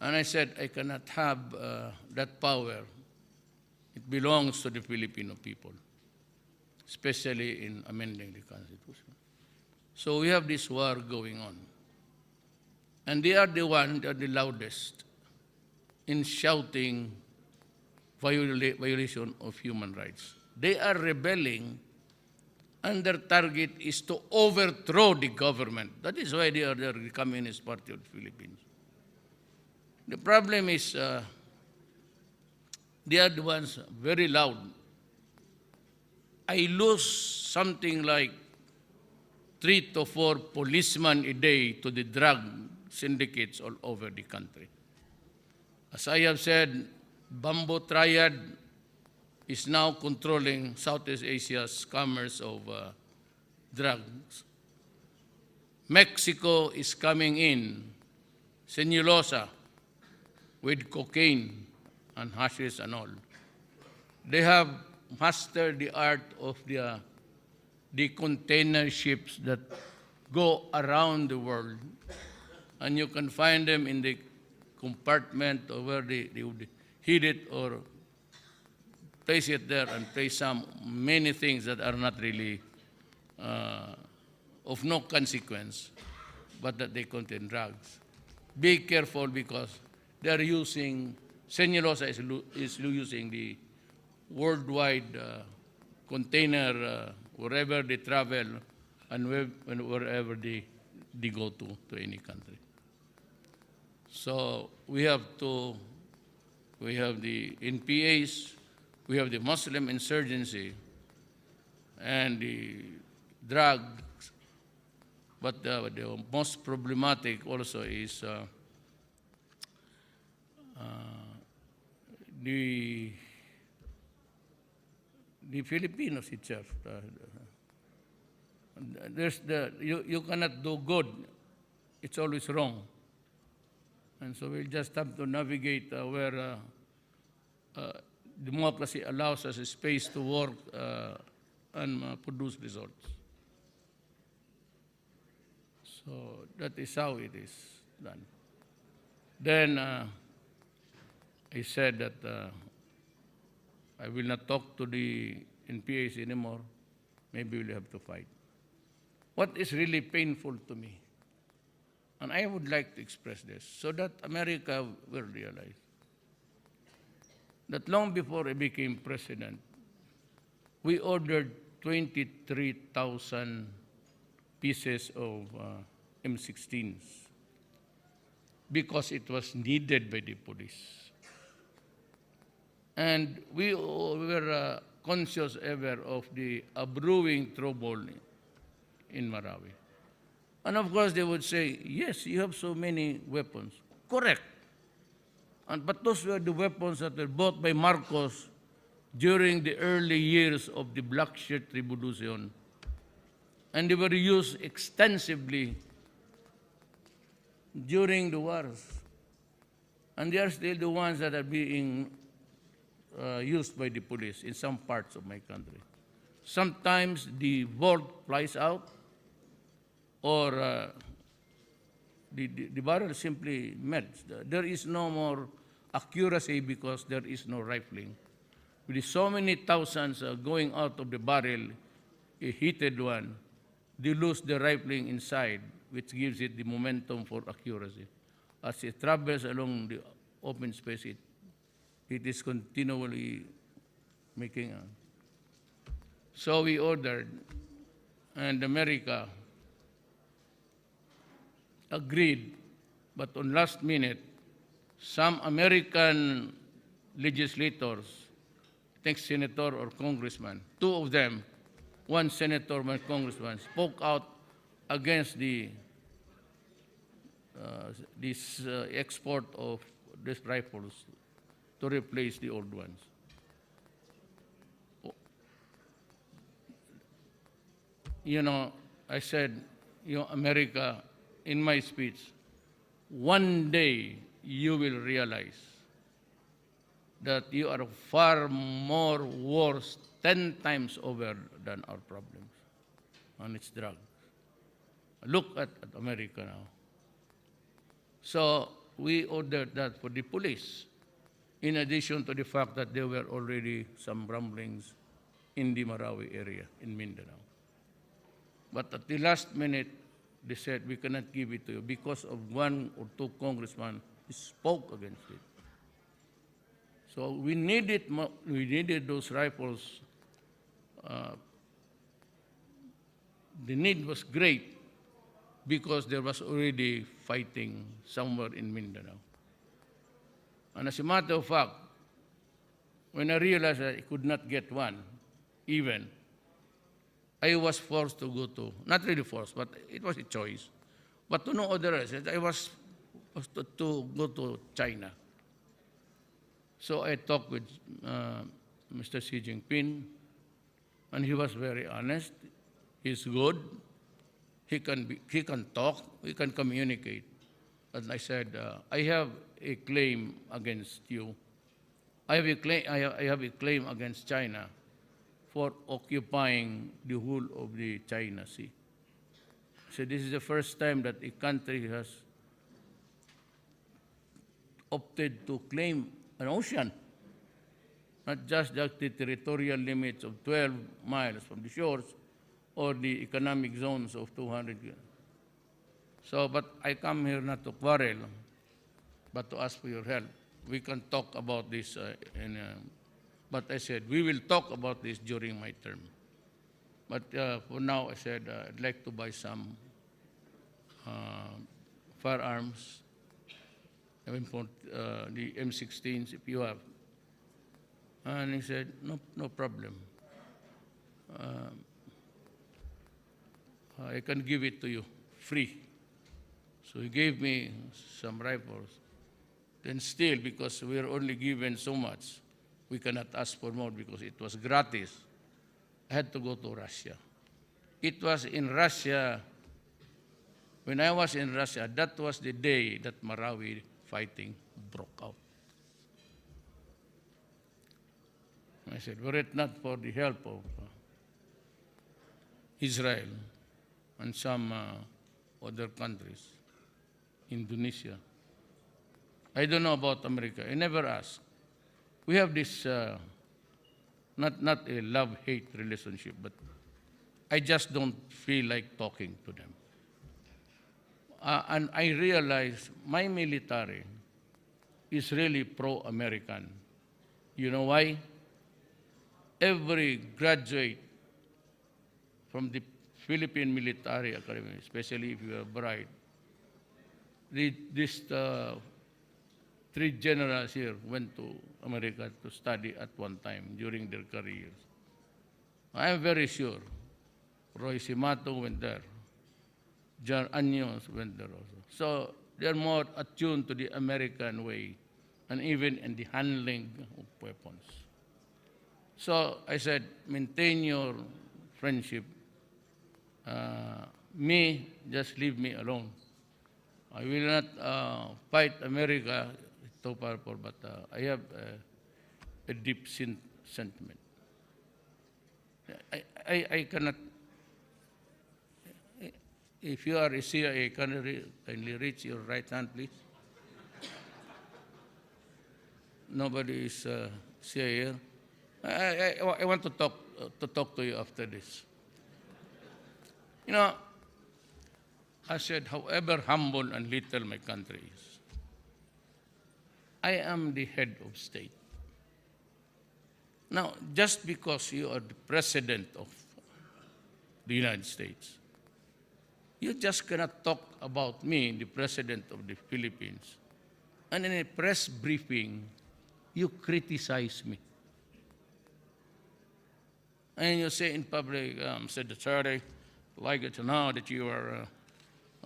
And I said, I cannot have that power. It belongs to the Filipino people, especially in amending the Constitution. So we have this war going on. And they are the ones that are the loudest in shouting violation of human rights. They are rebelling, and their target is to overthrow the government. That is why they are the Communist Party of the Philippines. The problem is they are the ones very loud. I lose something like 3 to 4 policemen a day to the drug syndicates all over the country. As I have said, Bamboo Triad is now controlling Southeast Asia's commerce of drugs. Mexico is coming in, Cenulosa, with cocaine and hashish and all. They have mastered the art of the container ships that go around the world, and you can find them in the compartment or where they would heat it or place it there and place many things that are not really of no consequence, but that they contain drugs. Be careful because they are using Senyelosa is using the worldwide container wherever they travel and wherever they go to any country. So we have the NPAs, we have the Muslim insurgency, and the drugs, but the most problematic also is the Filipinos itself. You cannot do good; it's always wrong, and so we'll just have to navigate where democracy allows us a space to work and produce results. So that is how it is done. Then I said that I will not talk to the NPAs anymore. Maybe we'll have to fight. What is really painful to me, and I would like to express this so that America will realize that long before I became president, we ordered 23,000 pieces of M16s because it was needed by the police. And we were conscious ever of the brewing trouble in Marawi. And of course they would say, yes, you have so many weapons. Correct. But those were the weapons that were bought by Marcos during the early years of the Black Shirt Revolution. And they were used extensively during the wars. And they are still the ones that are being used by the police in some parts of my country. Sometimes the bolt flies out, or the barrel simply melts. There is no more accuracy because there is no rifling. With so many thousands going out of the barrel, a heated one, they lose the rifling inside, which gives it the momentum for accuracy. As it travels along the open space, it is continually making a... So we ordered, and America agreed, but on last minute, some American legislators, I think senator or congressman, two of them, one senator, one congressman, spoke out against this export of these rifles to replace the old ones. You know, I said, you know, America, in my speech, one day you will realize that you are far more worse 10 times over than our problems, and it's drugs. Look at America now. So we ordered that for the police, in addition to the fact that there were already some rumblings in the Marawi area, in Mindanao. But at the last minute, they said, we cannot give it to you because of one or two congressmen who spoke against it. So we needed those rifles. The need was great because there was already fighting somewhere in Mindanao. And as a matter of fact, when I realized that I could not get one, even, I was forced to go to, not really forced, but it was a choice, but to no other reason. I was to go to China. So I talked with Mr. Xi Jinping, and he was very honest. He's good. He can talk. He can communicate. And I said, I have a claim against you. I have a claim against China for occupying the whole of the China Sea. So this is the first time that a country has opted to claim an ocean, not just the territorial limits of 12 miles from the shores or the economic zones of 200 kilometers. So, but I come here not to quarrel, but to ask for your help. we can talk about this, but I said, we will talk about this during my term. But for now, I said, I'd like to buy some firearms, even for the M16s, if you have. And he said, no problem. I can give it to you free. So he gave me some rifles. Then still, because we are only given so much, we cannot ask for more because it was gratis. I had to go to Russia. It was in Russia, when I was in Russia, that was the day that Marawi fighting broke out. I said, were it not for the help of Israel and some other countries, Indonesia, I don't know about America. I never asked. We have this, not a love-hate relationship, but I just don't feel like talking to them. And I realize my military is really pro-American. You know why? Every graduate from the Philippine Military Academy, especially if you are bright, these three generals here went to America to study at one time during their careers. I am very sure Roy Simato went there. John Anyos went there also. So they're more attuned to the American way and even in the handling of weapons. So I said, maintain your friendship. Me, just leave me alone. I will not fight America, it's too powerful, but I have a deep sentiment. I cannot, if you are a CIA, kindly reach your right hand, please. Nobody is CIA. I want to talk to you after this. You know, I said, however humble and little my country is, I am the head of state. Now, just because you are the president of the United States, you just cannot talk about me, the president of the Philippines, and in a press briefing, you criticize me. And you say in public, Mr. Duterte, like it to know that you are,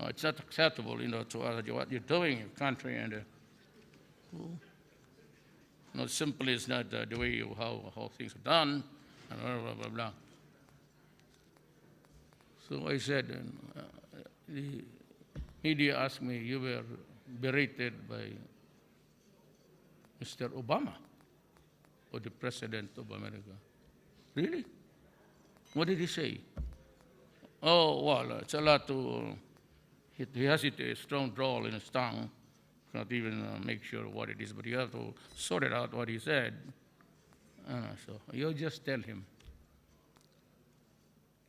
it's not acceptable, to what you're doing in your country, and simply it's not the way how things are done, and blah, blah, blah, blah. So I said, the media asked me, you were berated by Mr. Obama, or the President of America. Really? What did he say? Oh, well, it's a lot to, he has a strong drawl in his tongue. Not even make sure what it is, but you have to sort it out what he said. So you just tell him,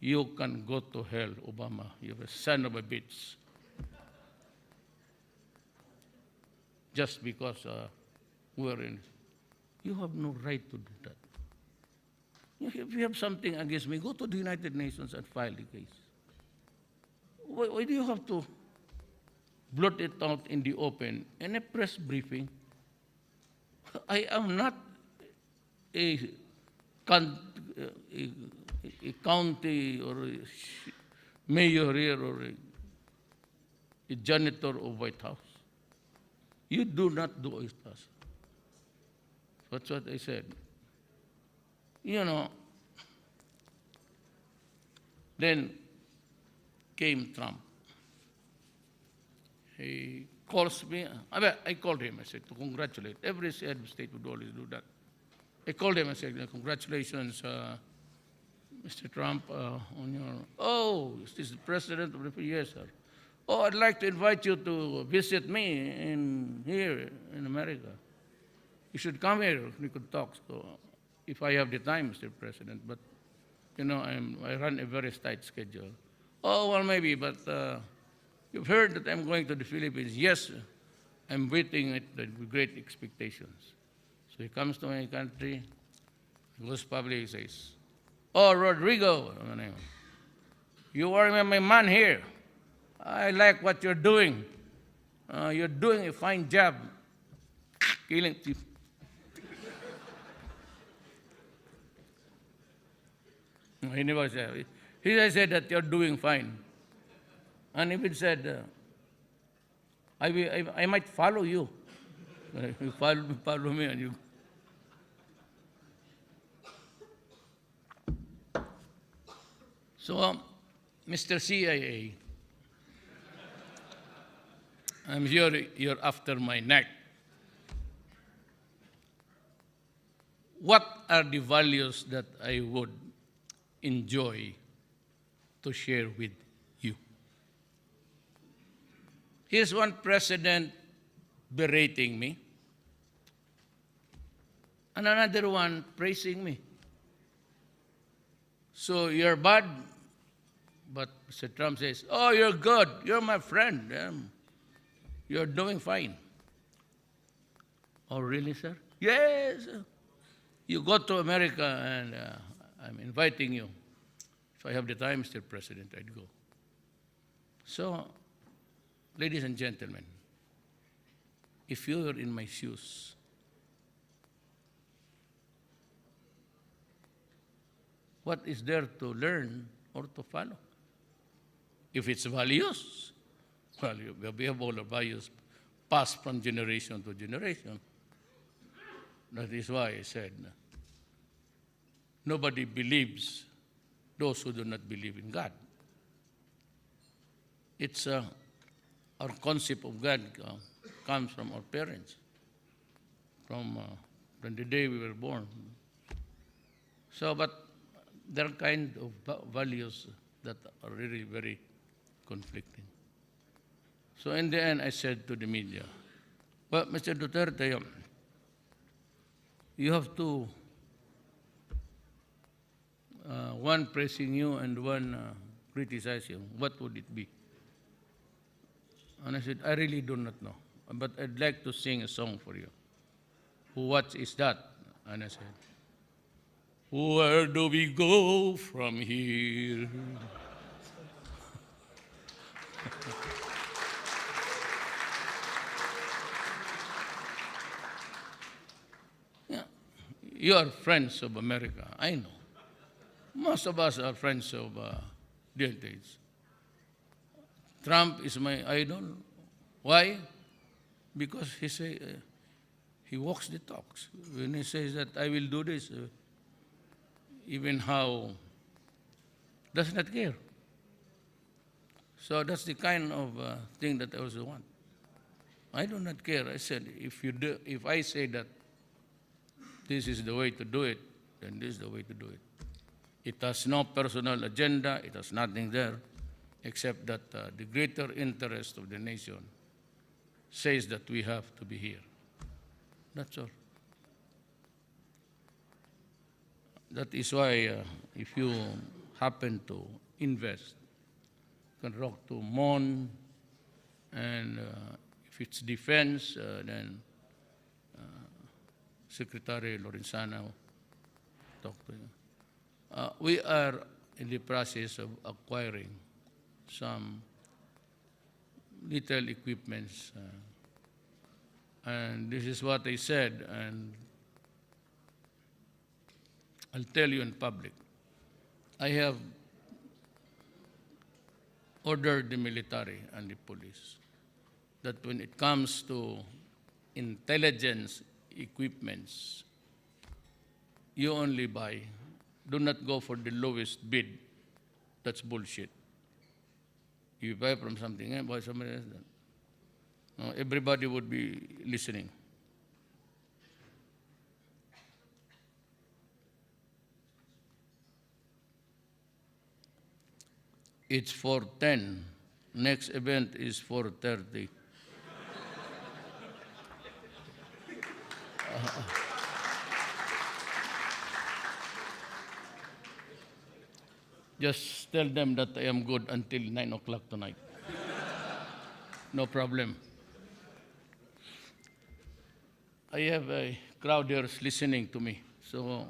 you can go to hell, Obama. You're a son of a bitch. Just because we're in. You have no right to do that. If you have something against me, go to the United Nations and file the case. Why do you have to blot it out in the open in a press briefing? I am not a county or a mayor here or a janitor of White House. You do not do it. That's what I said. Then came Trump. He calls me. I called him. I said, to congratulate. Every head of state would always do that. I called him and said, congratulations, Mr. Trump, on your, is this the president of the, yes, sir. Oh, I'd like to invite you to visit me here in America. You should come here, we could talk. So, if I have the time, Mr. President, but, I run a very tight schedule. Oh, well, maybe, but you've heard that I'm going to the Philippines. Yes, I'm waiting with great expectations. So he comes to my country, he goes public, he says, "Oh, Rodrigo, you are my man here. I like what you're doing. You're doing a fine job killing people." He never said. He just said that you're doing fine. And even said, I might follow you. You follow me and you. So, Mr. CIA, I'm sure you're after my neck. What are the values that I would enjoy to share with you? Here's one president berating me, and another one praising me. So you're bad, but Mr. Trump says, "Oh, you're good. You're my friend. You're doing fine." "Oh, really, sir?" "Yes. You go to America, and I'm inviting you. If I have the time, Mr. President, I'd go." So, ladies and gentlemen, if you were in my shoes, what is there to learn or to follow? If it's values, well, we have all the values passed from generation to generation. That is why I said, nobody believes those who do not believe in God. It's our concept of God comes from our parents, from the day we were born. So, but there are kind of values that are really very conflicting. So in the end, I said to the media, "Well, Mr. Duterte, you have two, one praising you and one criticizing you. What would it be?" And I said, "I really do not know, but I'd like to sing a song for you." "What is that?" And I said, "Where do we go from here?" Yeah. You are friends of America, I know. Most of us are friends of Duterte. Trump is my idol. Why? Because he walks the talks. When he says that I will do this, even how does not care. So that's the kind of thing that I also want. I do not care. I said, if I say that this is the way to do it, then this is the way to do it. It has no personal agenda. It has nothing there, except that the greater interest of the nation says that we have to be here. That's all. That is why if you happen to invest, you can talk to Mon, and if it's defense, then Secretary Lorenzana talk to you. We are in the process of acquiring some little equipments, and this is what I said, and I'll tell you in public. I have ordered the military and the police that when it comes to intelligence equipments, you only buy. Do not go for the lowest bid. That's bullshit. You buy from something else, buy somebody else. No, everybody would be listening. It's 4:10. Next event is 4:30. Just tell them that I am good until 9 o'clock tonight. No problem. I have a crowd here listening to me. So,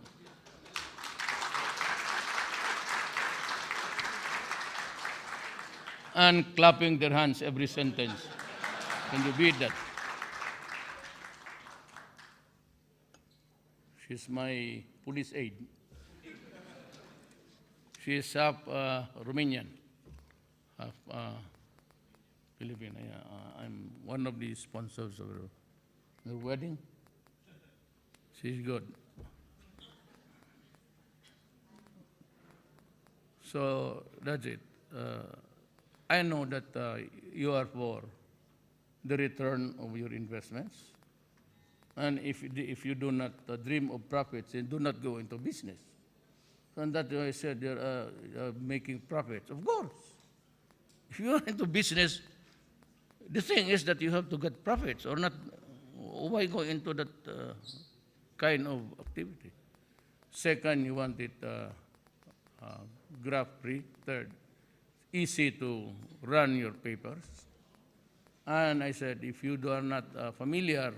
and clapping their hands every sentence. Can you beat that? She's my police aide. She is half Romanian, half Philippine. I'm one of the sponsors of her wedding. She's good. So that's it. I know that you are for the return of your investments. And if you do not dream of profits, then do not go into business. And that's why I said you're making profits. Of course. If you are into business, the thing is that you have to get profits or not. Why go into that kind of activity? Second, you want it graft-free. Third, easy to run your papers. And I said, if you are not familiar,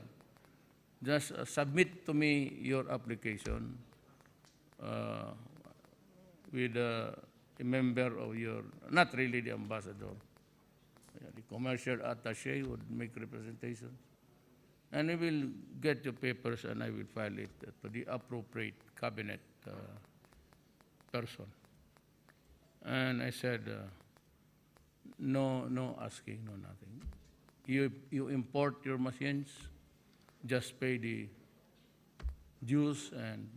just submit to me your application with a member of your, not really the ambassador, the commercial attaché would make representation. And I will get your papers and I will file it to the appropriate cabinet person. And I said, no asking, no nothing. You import your machines, just pay the dues, and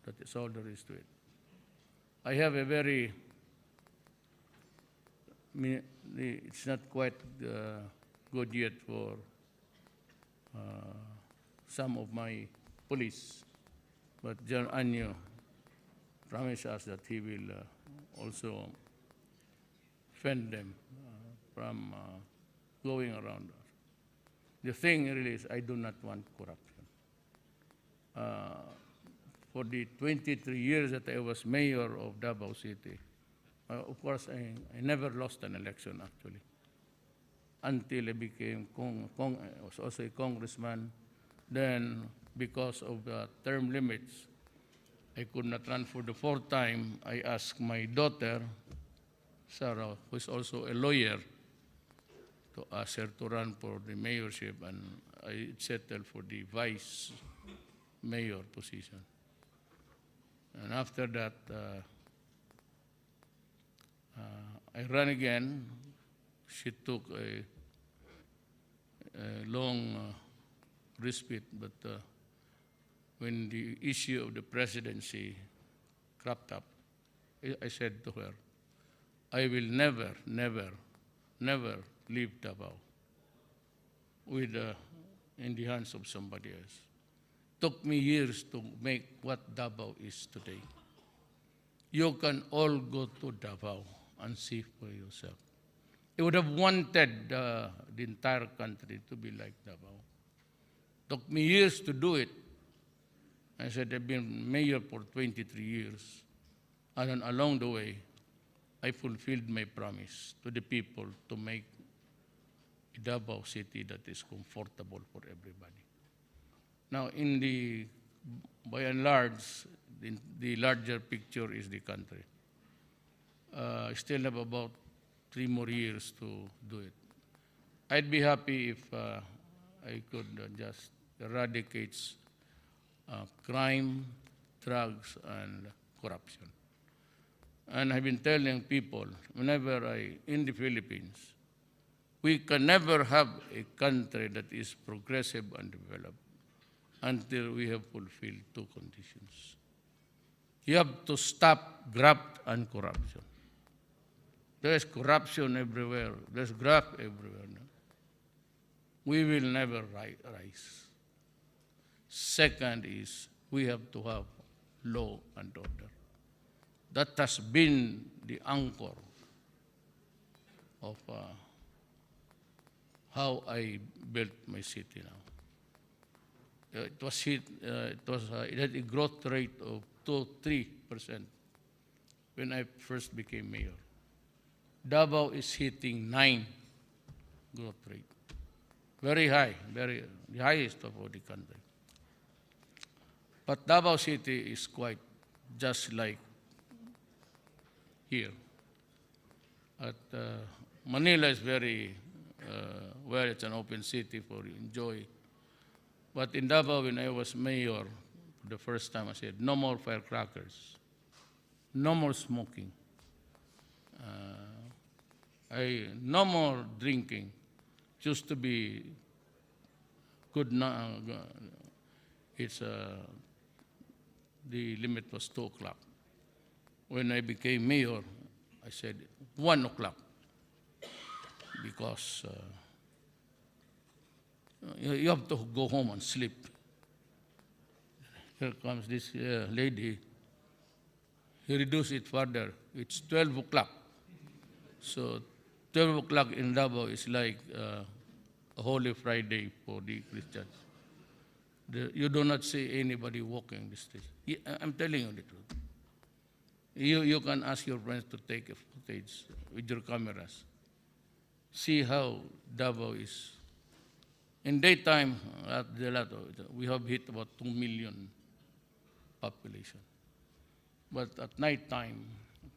that is all there is to it. I have a very, it's not quite good yet for some of my police, but John Anyo promised us that he will also fend them from going around us. The thing really is, I do not want corruption. For the 23 years that I was mayor of Davao City, of course, I never lost an election, actually, until I became, I was also a congressman. Then, because of the term limits, I could not run for the fourth time. I asked my daughter, Sarah, who is also a lawyer, to ask her to run for the mayorship, and I settled for the vice mayor position. And after that, I ran again. She took a long respite, but when the issue of the presidency cropped up, I said to her, I will never, never, never leave Davao with in the hands of somebody else. Took me years to make what Davao is today. You can all go to Davao and see for yourself. I would have wanted the entire country to be like Davao. Took me years to do it. I said, I've been mayor for 23 years. And then along the way, I fulfilled my promise to the people to make Davao City that is comfortable for everybody. Now, by and large, the larger picture is the country. I still have about 3 more years to do it. I'd be happy if I could just eradicate crime, drugs, and corruption. And I've been telling people, whenever in the Philippines, we can never have a country that is progressive and developed until we have fulfilled 2 conditions. You have to stop graft and corruption. There is corruption everywhere. There's graft everywhere. No? We will never rise. Second is, we have to have law and order. That has been the anchor of how I built my city now. It had a growth rate of 2-3% when I first became mayor. Davao is hitting 9 growth rate. very high, the highest of all the country. But Davao City is quite just like here. At Manila is very, well, it's an open city for enjoy. But in Davao, when I was mayor, the first time I said, no more firecrackers, no more smoking, no more drinking. It used to be good now. It's the limit was 2 o'clock. When I became mayor, I said 1 o'clock because you have to go home and sleep. Here comes this lady. He reduced it further. It's 12 o'clock. So 12 o'clock in Davao is like a Holy Friday for the Christians. You do not see anybody walking the streets. I'm telling you the truth. You can ask your friends to take a footage with your cameras. See how Davao is. In daytime, at Gelato, we have hit about 2 million population. But at night time,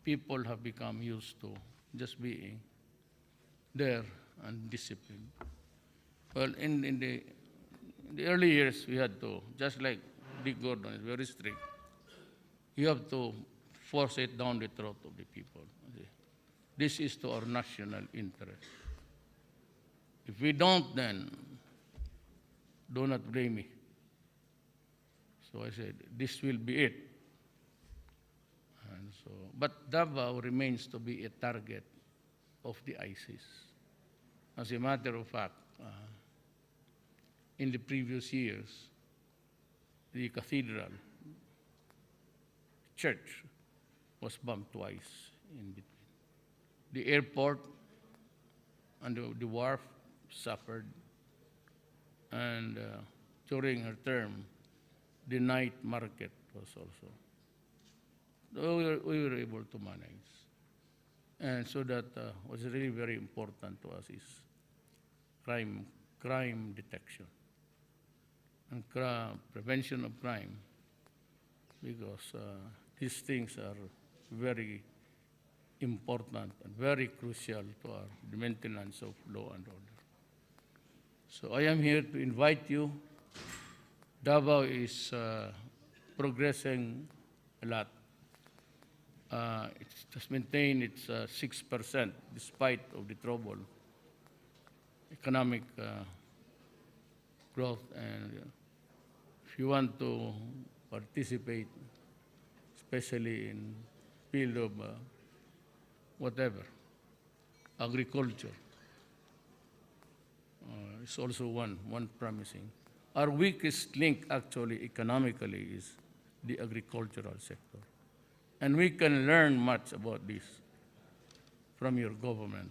people have become used to just being there and disciplined. Well, in the early years, we had to, just like Dick Gordon is very strict, you have to force it down the throat of the people. This is to our national interest. If we don't, then do not blame me. So I said, this will be it. And so, but Davao remains to be a target of the ISIS. As a matter of fact, in the previous years, the cathedral, church, was bombed twice in between. The airport and the wharf suffered, and during her term, the night market was also. We were able to manage. And so that was really very important to us is crime detection and prevention of crime, because these things are very important and very crucial to the maintenance of law and order. So I am here to invite you. Davao is progressing a lot. It has maintained its 6% despite of the trouble, economic growth, and if you want to participate, especially in field of whatever, agriculture, is also one promising. Our weakest link actually economically is the agricultural sector. And we can learn much about this from your government,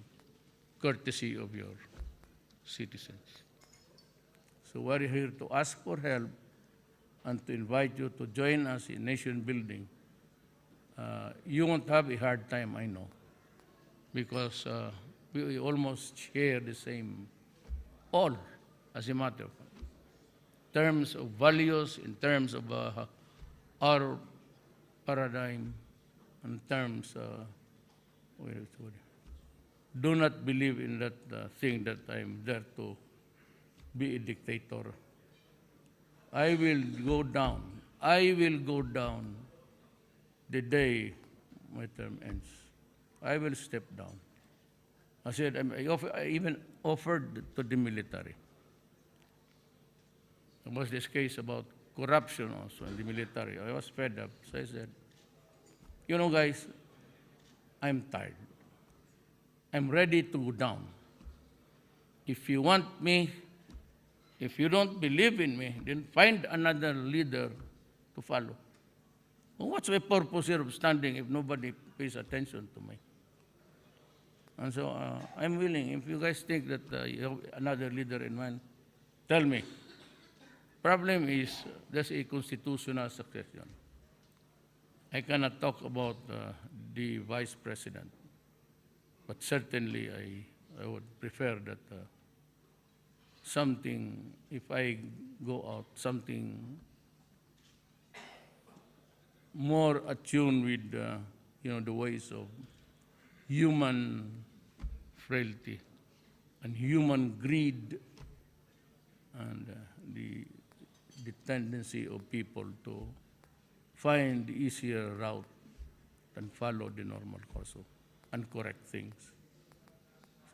courtesy of your citizens. So we're here to ask for help and to invite you to join us in nation building. You won't have a hard time, I know, because we almost share the same, all, as a matter of fact, terms of values, in terms of our paradigm, in terms do not believe in that thing that I'm there to be a dictator. I will go down. I will go down the day my term ends. I will step down. I said, I even offered to the military. There was this case about corruption also in the military. I was fed up. So I said, you know, guys, I'm tired. I'm ready to go down. If you want me, if you don't believe in me, then find another leader to follow. Well, what's my purpose here of standing if nobody pays attention to me? And so I'm willing. If you guys think that you have another leader in mind, tell me. Problem is, there's a constitutional succession. I cannot talk about the vice president, but certainly I would prefer that something, if I go out, something more attuned with, the ways of human frailty and human greed and the tendency of people to find the easier route than follow the normal course of, and correct things.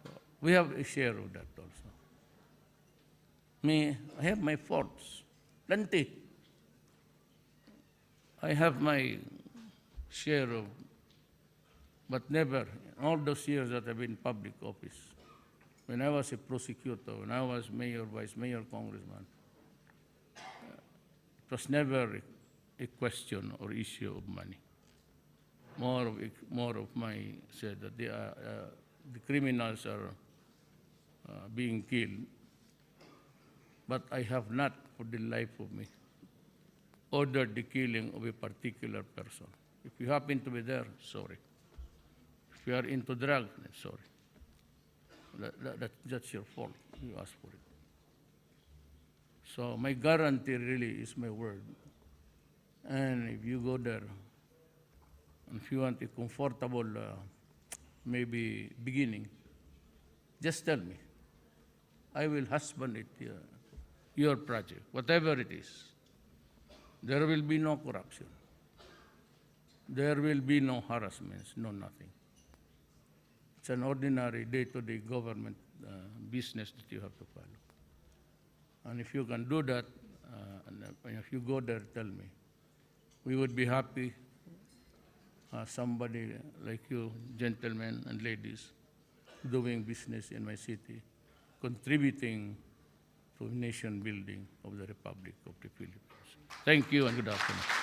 So we have a share of that also. Me, I have my faults, plenty. I have my share of, but never, in all those years that I've been in public office, when I was a prosecutor, when I was mayor, vice mayor, congressman, it was never a question or issue of money. More of my said that the criminals are being killed, but I have not, for the life of me, ordered the killing of a particular person. If you happen to be there, sorry. If you are into drugs, sorry. That's your fault. You asked for it. So my guarantee really is my word. And if you go there, and if you want a comfortable, maybe beginning, just tell me. I will husband it, your project, whatever it is. There will be no corruption. There will be no harassments, no nothing. It's an ordinary day-to-day government business that you have to follow. And if you can do that, and if you go there, tell me. We would be happy, somebody like you, gentlemen and ladies, doing business in my city, contributing to nation building of the Republic of the Philippines. Thank you and good afternoon.